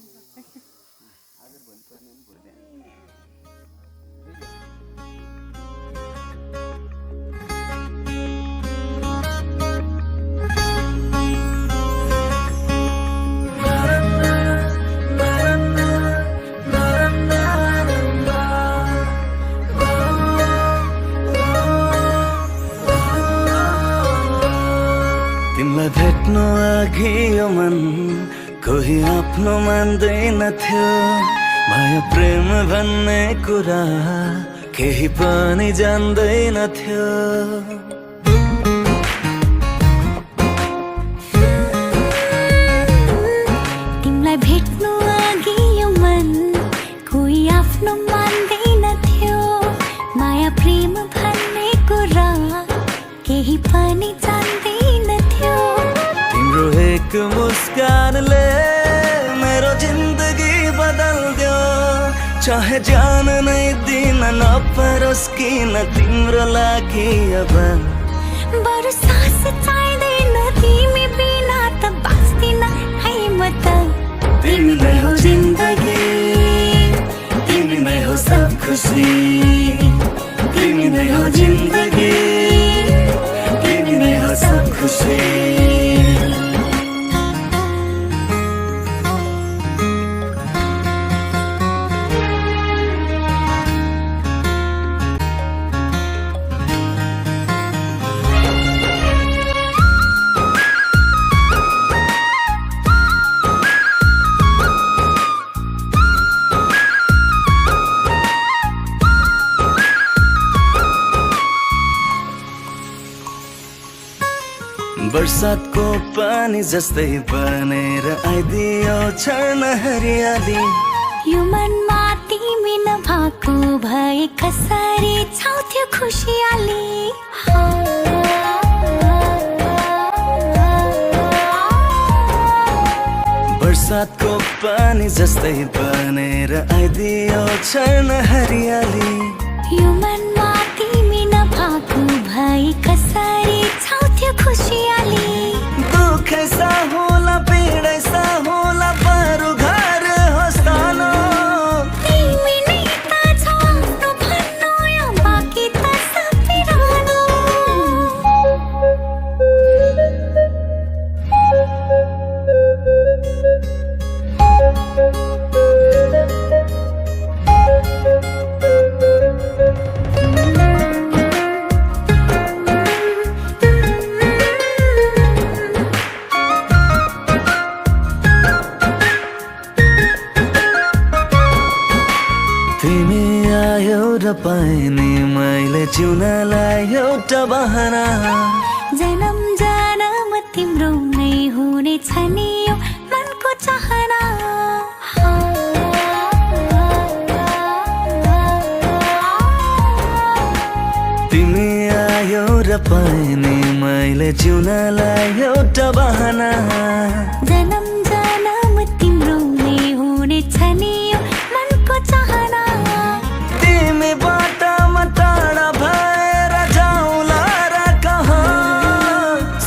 तिमीलाई भेट्न अघि यो मन कोही आफ्नो मान्दैन थियो माया प्रेम भन्ने कुरा केही पनि जान्दैन थियो तिमीलाई भेट्नु अघि यो मन कोही आफ्नो मान्दैन थियो माया प्रेम भन्ने कुरा केही पनि जान्दैन थियो तिम्रो एक मुस्कानले मेरो जिन्दगी बदल्दियो चाहे जान नै दिन नपरोस् किन तिम्रो लागि अब बरु सास चाहिँदैन तिमी बिना त बाँच्दिन है म त तिमी नै हो जिन्दगी तिमी नै हो सब खुसी तिमी नै हो जिन्दगी तिमी नै हो सब खुसी बरसातको पानी जस्तै बनेर आइदियो छर्न हरियाली यो मनमा तिमी नभएको भए कसरी छाउँथ्यो खुसियाली बरसातको पानी जस्तै बनेर आइदियो छर्न हरियाली यो मनमा तिमी नभएको भए कसरी छाउँथ्यो खुसियाली दुखै सा होला पीडै सा होला बरु घर होस् तानो तिमी नै त छौ आफ्नो भन्नु या बाँकी त सबै रहनु तिमी आयो र पाएँ नि मैले जिउनलाई एउटा बहाना जन्म जन्म तिम्रो नै हुनेछ नि यो मनको चाहना तिमी आयो र पाएँ नि मैले जिउनलाई एउटा बहाना जन्म जन्म तिम्रो नै हुनेछ नि यो मनको चाहना तिमीबाट म टाढा भएर जाउँला र कहाँ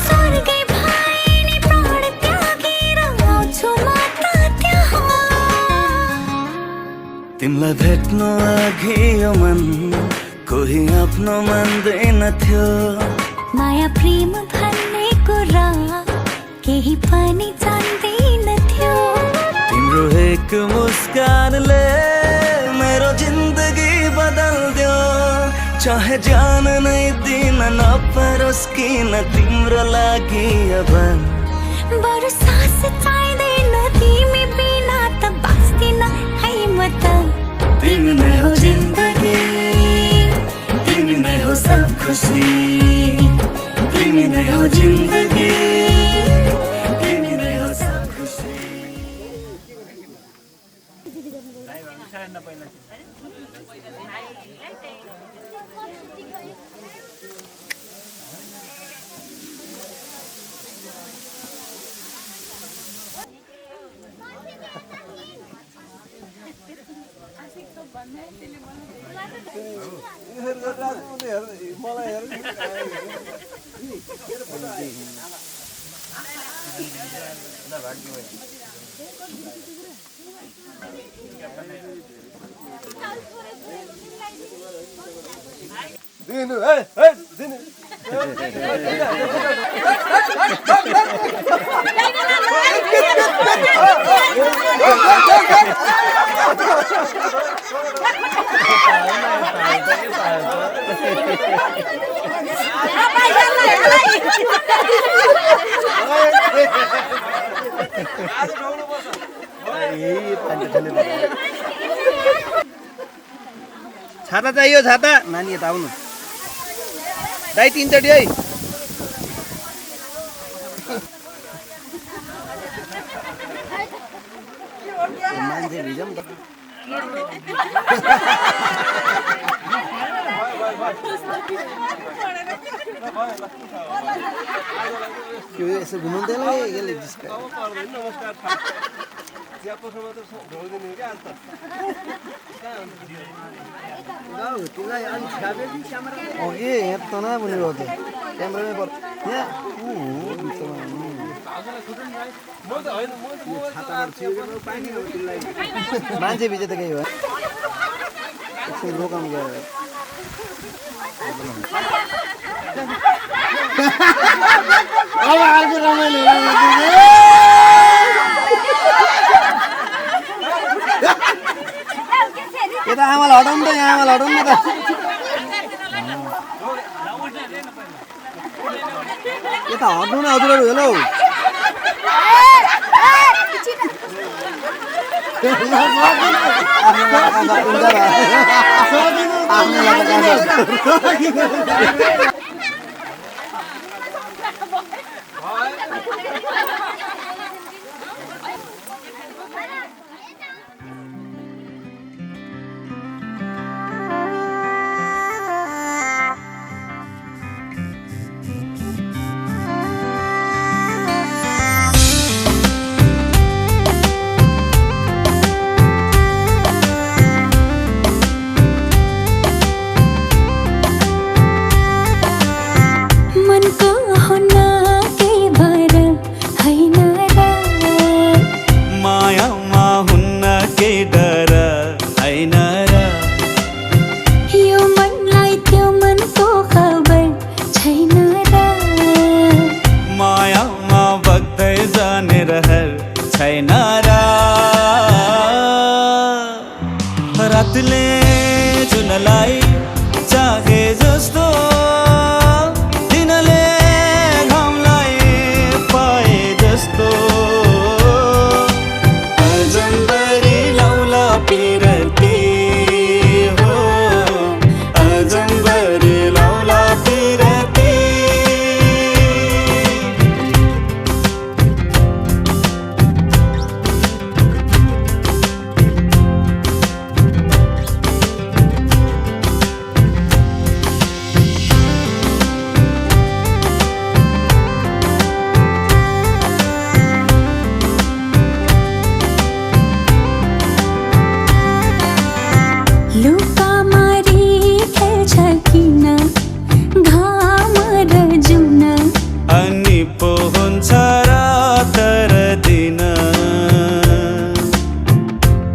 स्वर्गै भए नि प्राण त्यागेर आउँछु म त त्यहाँ तिमीलाई भेट्नु अघि यो मन कोही आफ्नो मान्दैन थियो माया प्रेम भन्ने कुरा केही पनि जान्दैन थियो तिम्रो एक मुस्कानले मेरो जिन्दगी बदल्दियो चाहे जान नै दिन नपरोस् किन तिम्रो लागि अब बरु सास चाहिँदैन तिमी बिना त बाँच्दिन है म त तिमी नै हो जिन्दगी तिमी नै हो सब खुसी तिमी नै हो जिन्दगी तिमी नै हो सब खुसी दिनु ए दिनु छाता चाहियो छाता नानी यता आउनु दाइ 3 चोटि है मान्छे भिजम त त्यो यसो घुमाउँदैन यसले डिस्का नमस्कार ज्यापोसम्म त ढोल्दिनु के आज त गाउ तिमीलाई अनि छाबे दि क्यामेरा ओके यहाँ त न बुझ्नु हो त क्यामेरामै पर यहाँ उ हो बिचमा म त हैन म छातामा छिरेको पानी हो तिमीलाई मान्छे भिजे त केही हो यसो रोकम गयो अब अर्को रमाइलो यता आमालाई हटाउनु त यहाँ आमालाई हटाउनु त यता हट्नु न हजुरहरू हेलो रातले जुनलाई चाहे जस्तो दिनले घामलाई पाए जस्तो अजम्बरी लौला पिरती हो अजम्बरी लौला पिरती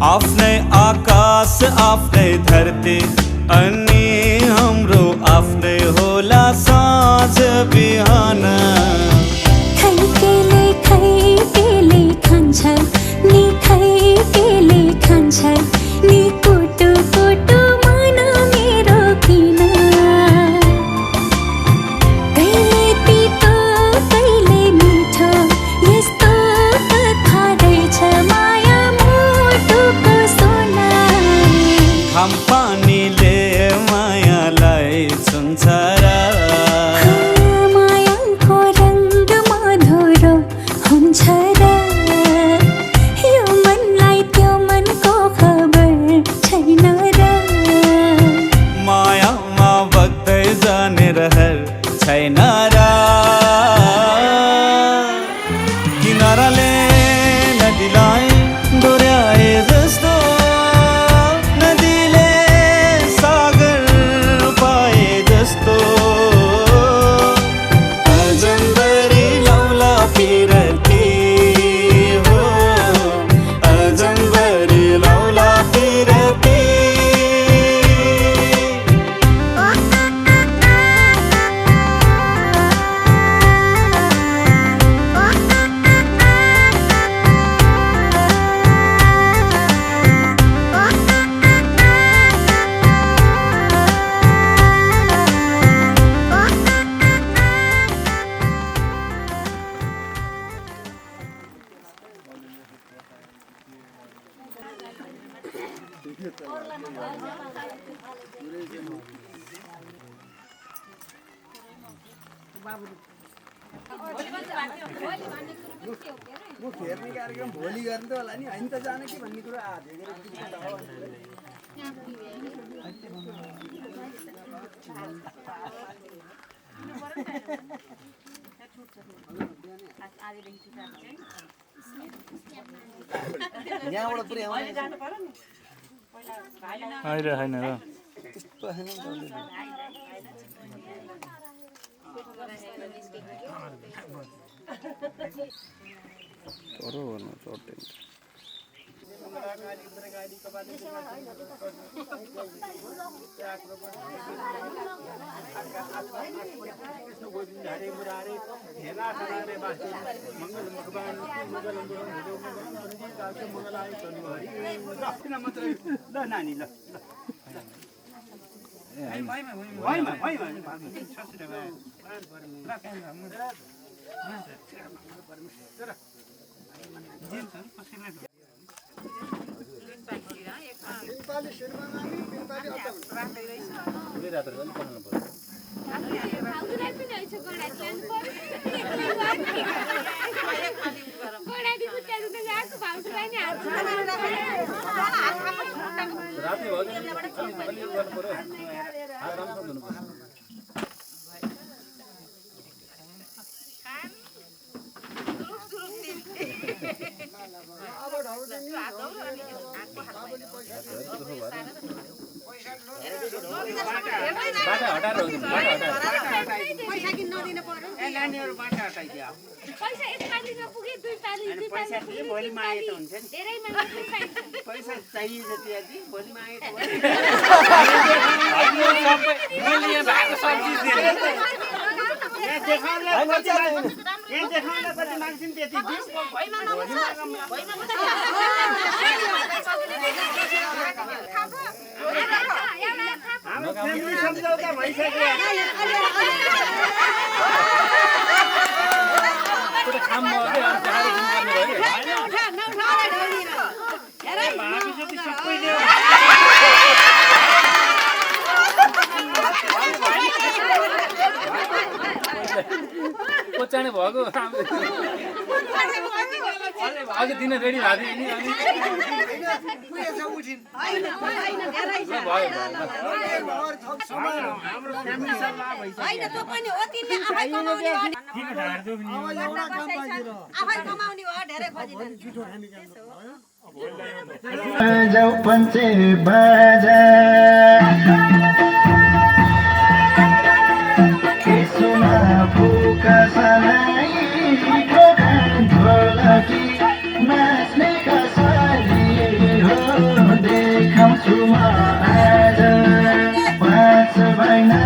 आफ्नै आकाश आफ्नै धरती अनि हाम्रो आफ्नै होला साँझ बिहान खैकेले खान्छ नि खैकेले खान्छ नि कुटु कुटु मन मेरो किन कहिले तितो कहिले मिठो यस्तो कथा रहेछ माया मुटुको सोना घाम पानीले मायालाई छुन्छ र मायाको रङ्ग मधुरो हुन्छ र यो मनलाई त्यो मनको खबर छैन र मायामा बग्दै जाने रहर छैन र किनाराले नदीलाई डोर्याए जस्तो नदीले सागर म फेर्ने कार्यक्रम भोलि गर्ने त होला नि होइन त जाने कि भन्ने कुरा आज यहाँबाट पुरै आउने आइरहेन र त्यस्तो छैन नि तरो गर्नु चोटे नानी ल भोलि मागे त हुन्छ नि पैसा चाहिए जति आदि भोलि मागे त सम्झौता भइसक्यो कोचाने भएको अघि दिन रेडी जाऊ पञ्चे बाजा सुना फुका सलाई ढोलकी नाच्ने कसरी हो देखाउँछु म आज पाँच महिना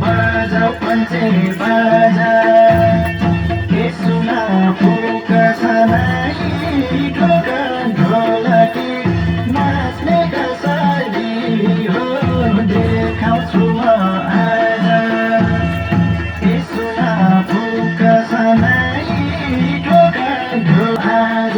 बजाऊ पञ्चे बाजा सुना फुका सलाई ढोलकी नाच्ने कसरी हो देखाउँछु म आज सुना फुका सलाई आज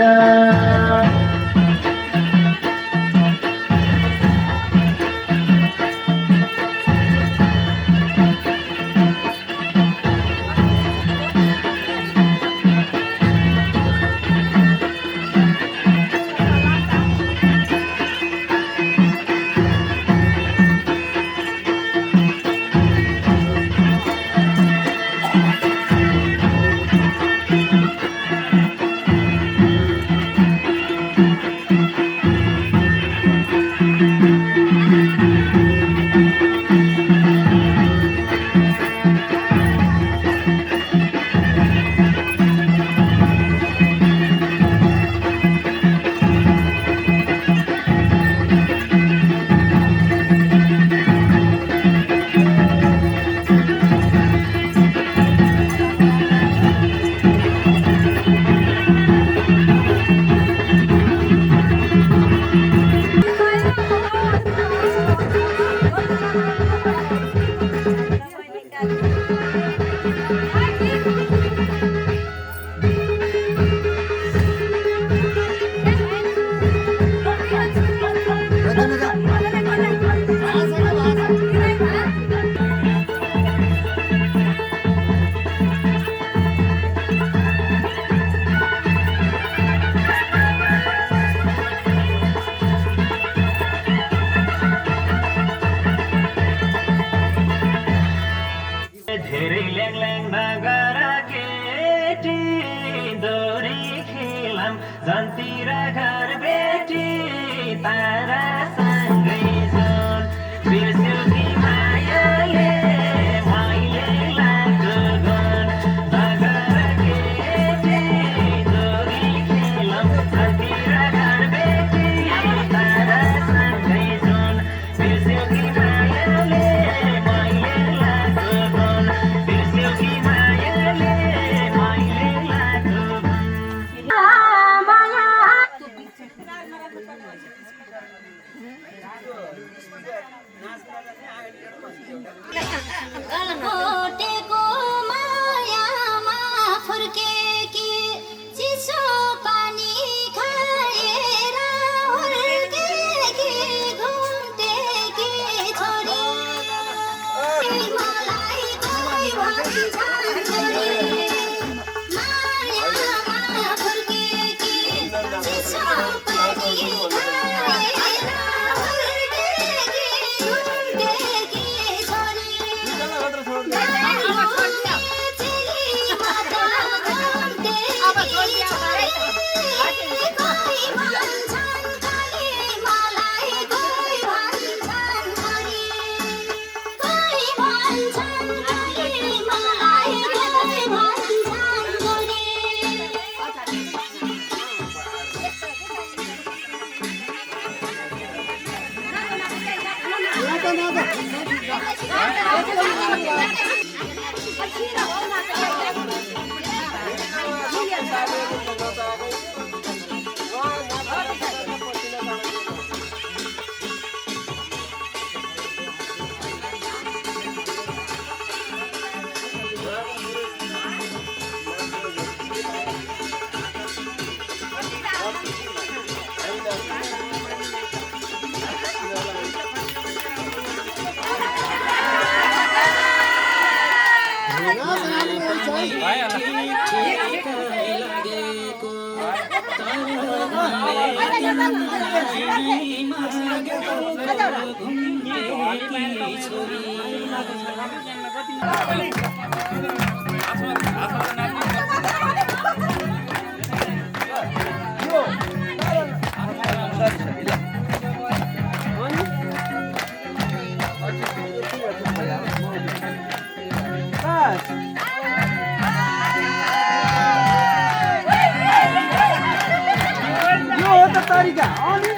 तरिका अनि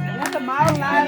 यहाँ त माहौल लाएर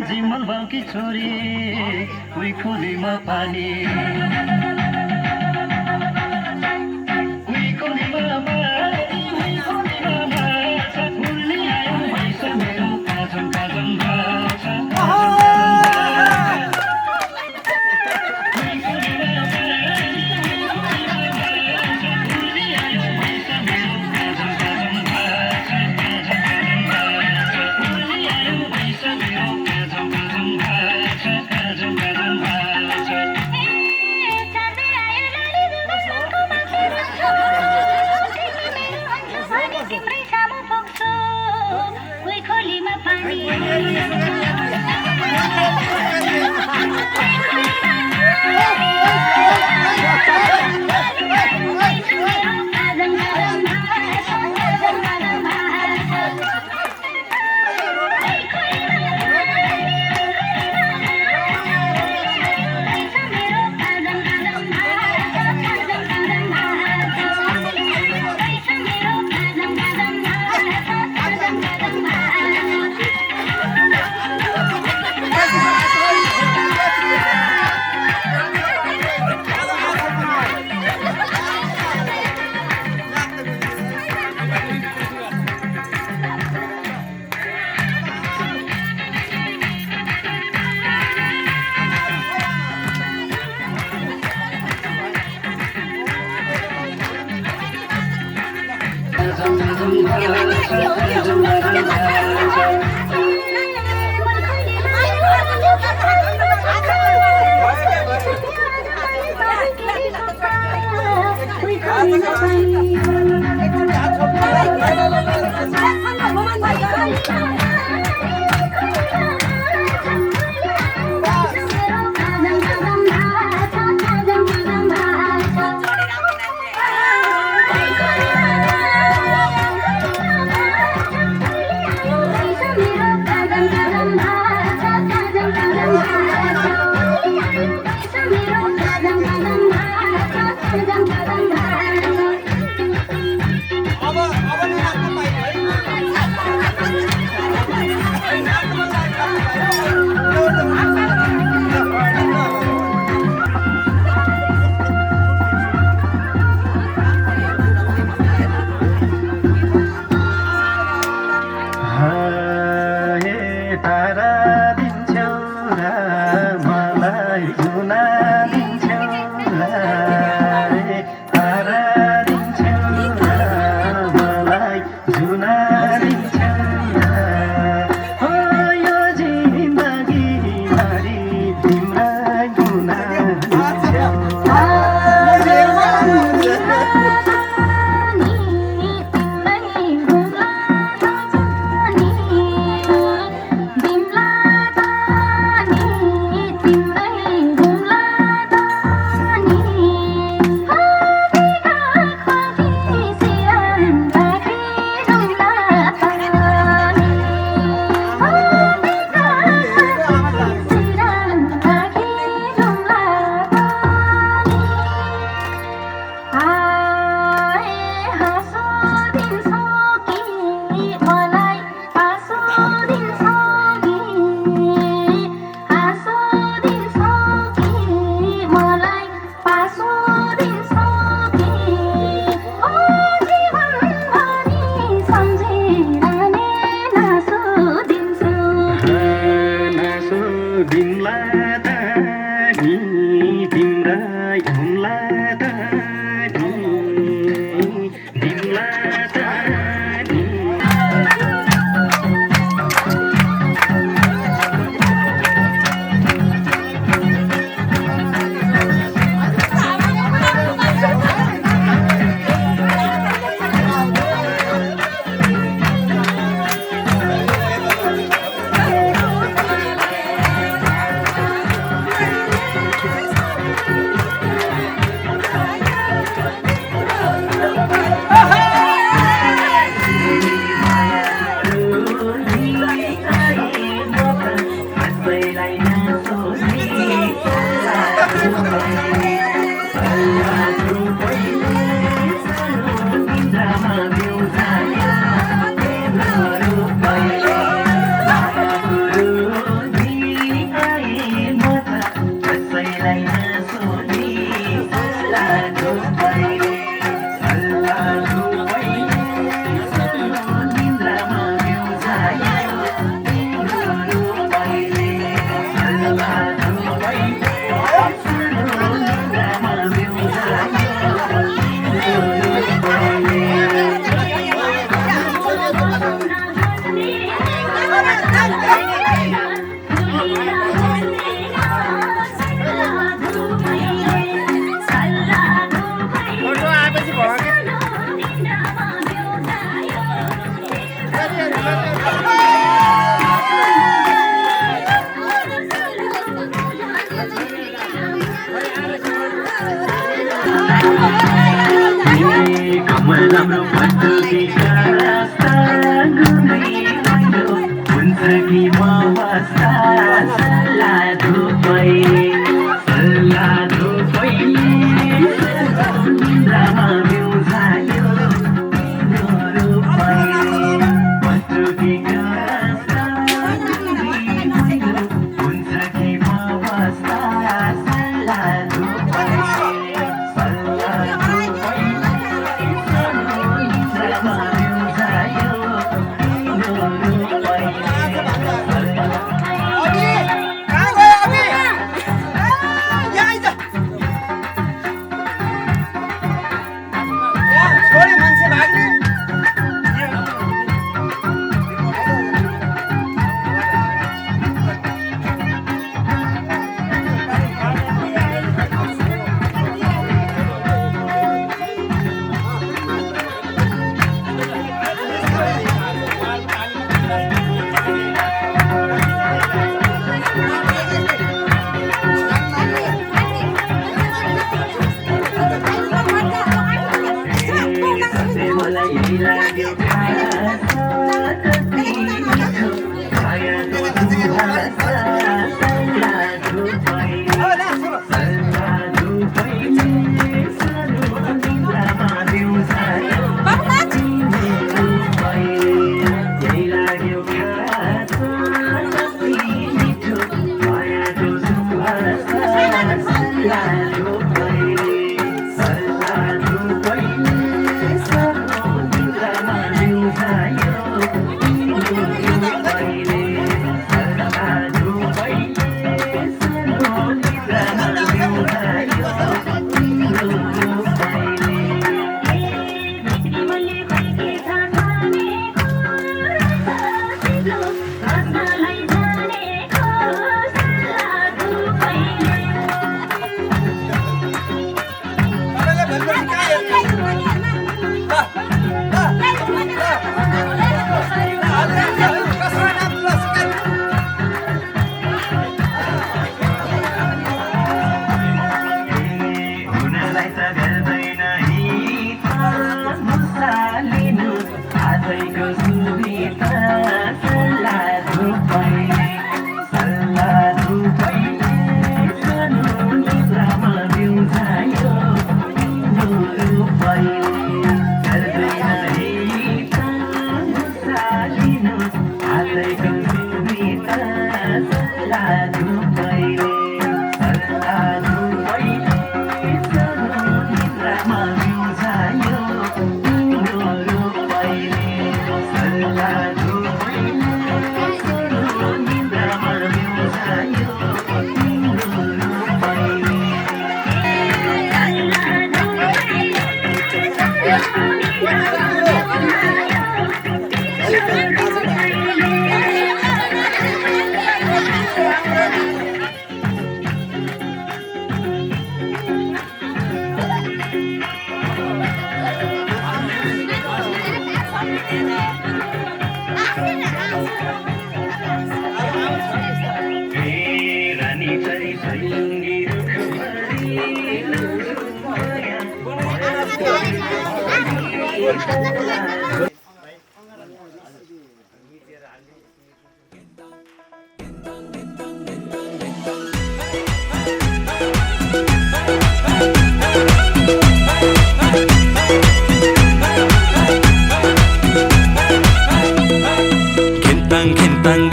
जिमल बाउकी छोरी उही खोलीमा पानी उही खोलीमा फुल्ने आयो भैँस मेरो काजम काजम Bye. तारा दिन्छौ र मलाई जुना दिन्छौ र तारा दिन्छौ र मलाई जुना दिन्छौ र हो यो जिन्दगी भरि तिम्रै गुना दिन्छौ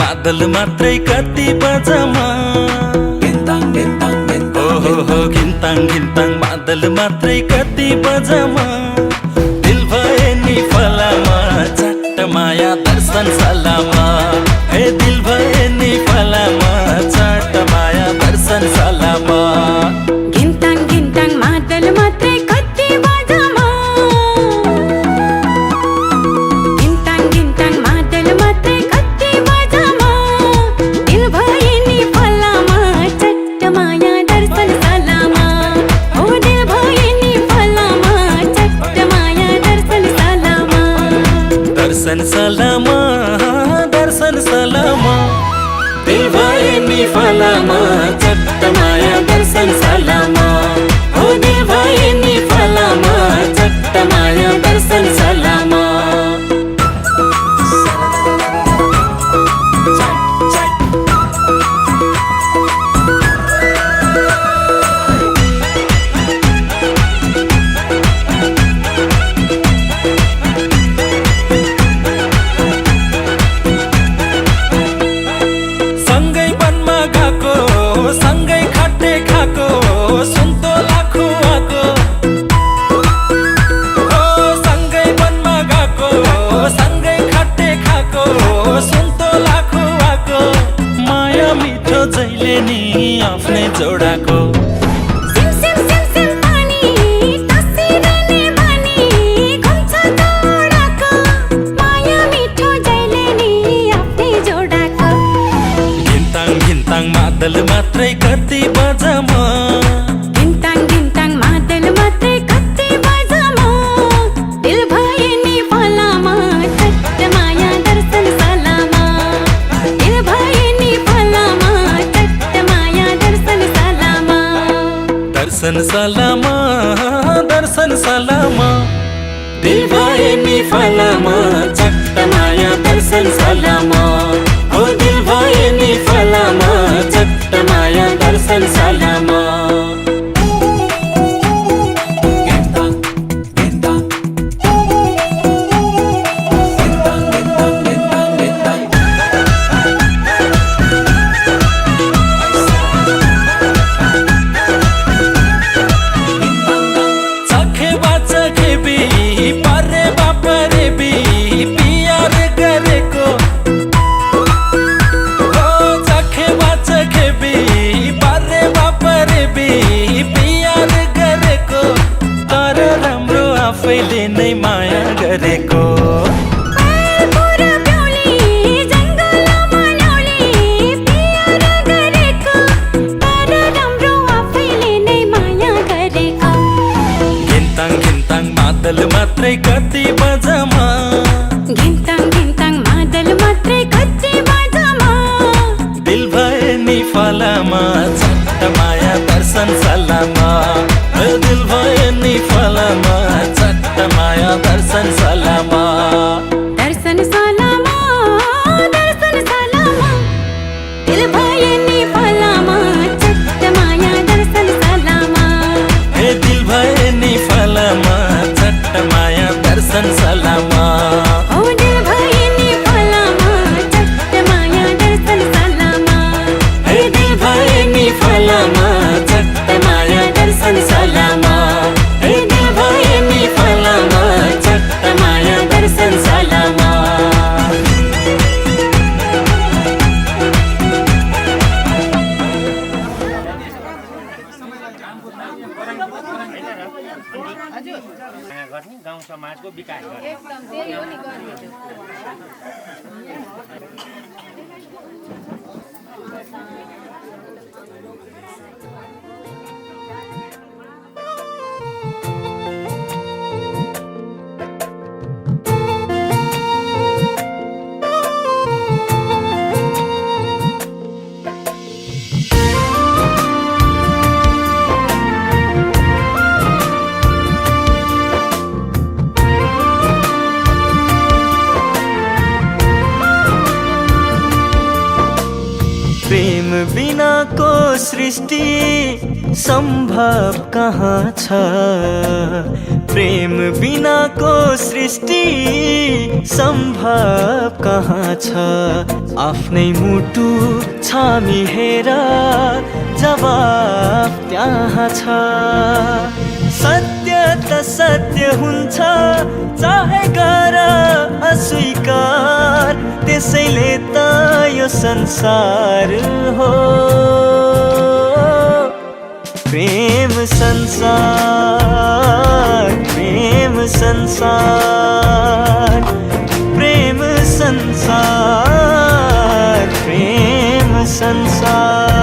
बादल मात्रै कति बजमा हो घिन्ताङ घिन्ताङ बादल मात्रै कति बजमा दिल भए नि फलामा चट्ट माया दर्शन सलामा हे दिल भए नि फलामा चट्ट माया दर्शन सलामा घिन्ताङ घिन्ताङ बादल मात्रै कति बजमा घिन्ताङ घिन्ताङ बादल मात्रै कति बजमा दिल भए नि फलामा चट्ट माया दर्शन सलामा हो दिल भए नि फलामा चट्ट माया दर्शन सलामा दर्शन सलामा दर्शन सलामा दिल भए नि फलामा चट्ट माया दर्शन सलामा हो दिल भए नि फलामा चट्ट माया दर्शन सलामा सँगै वनमा गएको सँगै खट्टे खाएको सुन्तोला खुवाको हो सँगै वनमा गएको सँगै खट्टे खाएको सुन्तोला खुवाको माया मिठो जहिले नि आफ्नै जोडाको सिम सिम सिम सिम पानी तसिरने बानी घुम्छ दौडाको माया मिठो जहिले नि आफ्नै जोडाको घिन्ताङ घिन्ताङ मादल मात्रै कति बजमा घिन्ताङ घिन्ताङ बादल मात्रै कति बजमा दिल भए नि फलामा चट्ट माया दर्शन सलामा दिल भए नि फलामा चट्ट माया दर्शन सलामा दर्शन सलामा दर्शन सलामा दिल भए नि फलामा चट्ट माया दर्शन सलामा हो दिल भए नि फलामा चट्ट माया दर्शन सलामा चखे बाचखे बी परे बापरे बी पियार गरेको हो चखे बाचखे बी परे बापरे बी पियार गरेको तर राम्रो आफैले नै माया गरेको पुरा ब्याउली जङ्गलमा ल्याउली पियार गरेको तर राम्रो आफैले नै माया गरेको घिन्ताङ घिन्ताङ बादल मात्रै कति बजमा घिन्ताङ घिन्ताङ बादल मात्रै कति बजमा दिल भए नि फलामा चट्ट माया दर्शन सलामा हो दिल भए नि फलामा चट्ट माया दर्शन सलामा दर्शन सलामा दर्शन सलामा दिल भए नि फलामा चट्ट माया दर्शन सलामा हे दिल भए नि फलामा चट्ट माया दर्शन सलामा हो दिल भए नि फलामा चट्ट माया दर्शन सलामा हे समाजको विकास गर्ने एकदम त्यही हो नि गर्ने प्रेम बिनाको सृष्टि सम्भव कहाँ छ प्रेम बिनाको सृष्टि सम्भव कहाँ छ आफ्नै मुटु छामी हेर जवाफ त्यहाँ छ सत्य त सत्य हुन्छ चाहे गर अस्वीकार त्यसैले त यो संसार हो प्रेम संसार प्रेम संसार प्रेम संसार प्रेम संसार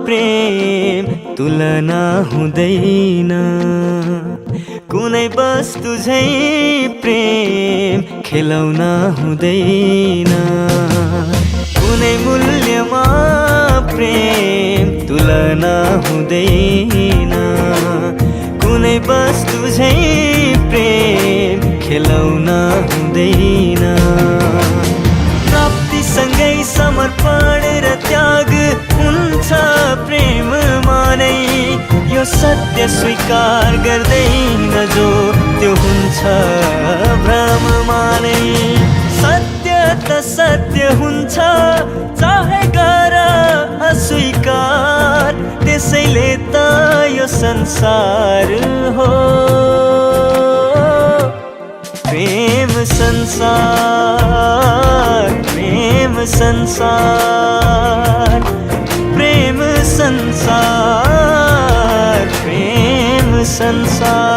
प्रेम तुलना हुँदैन कुनै वस्तु झै प्रेम खेलौना हुँदैन कुनै मूल्यमा प्रेम तुलना हुँदैन कुनै वस्तु झै प्रेम खेलौना हुँदैन प्राप्तिसँगै समर्पण र त्याग हुन्छ प्रेममा नै यो सत्य स्वीकार गर्दैन जो त्यो हुन्छ भ्रममा नै सत्य त सत्य हुन्छ चाहे गर अस्वीकार त्यसैले त यो संसार हो प्रेम संसार प्रेम संसार प्रेम संसार प्रेम संसार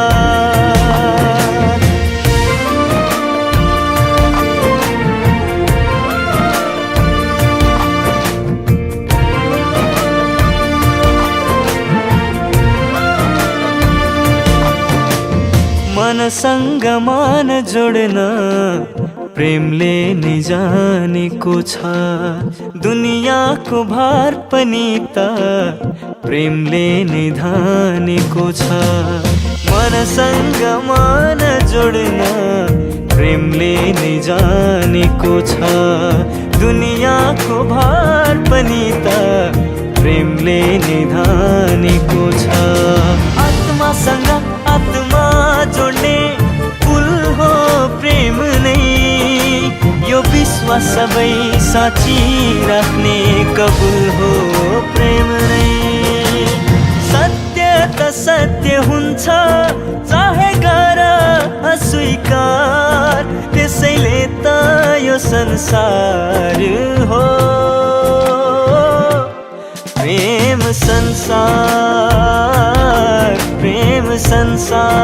मनसँग मान जोड्न प्रेमले नै जानेको छ दुनियाँको भार पनि त प्रेमले नै धानेको छ मनसँग मान जोड्न प्रेमले नै जानेको छ दुनियाँको भार पनि त प्रेमले नै धानेको छ आत्मासँग आत्मा जोड्ने पुल हो प्रेम नै यो विश्वास सबै साँची राख्ने कबुल हो प्रेम नै सत्य त सत्य हुन्छ चाहे गर अस्वीकार त्यसैले त यो संसार हो प्रेम संसार प्रेम संसार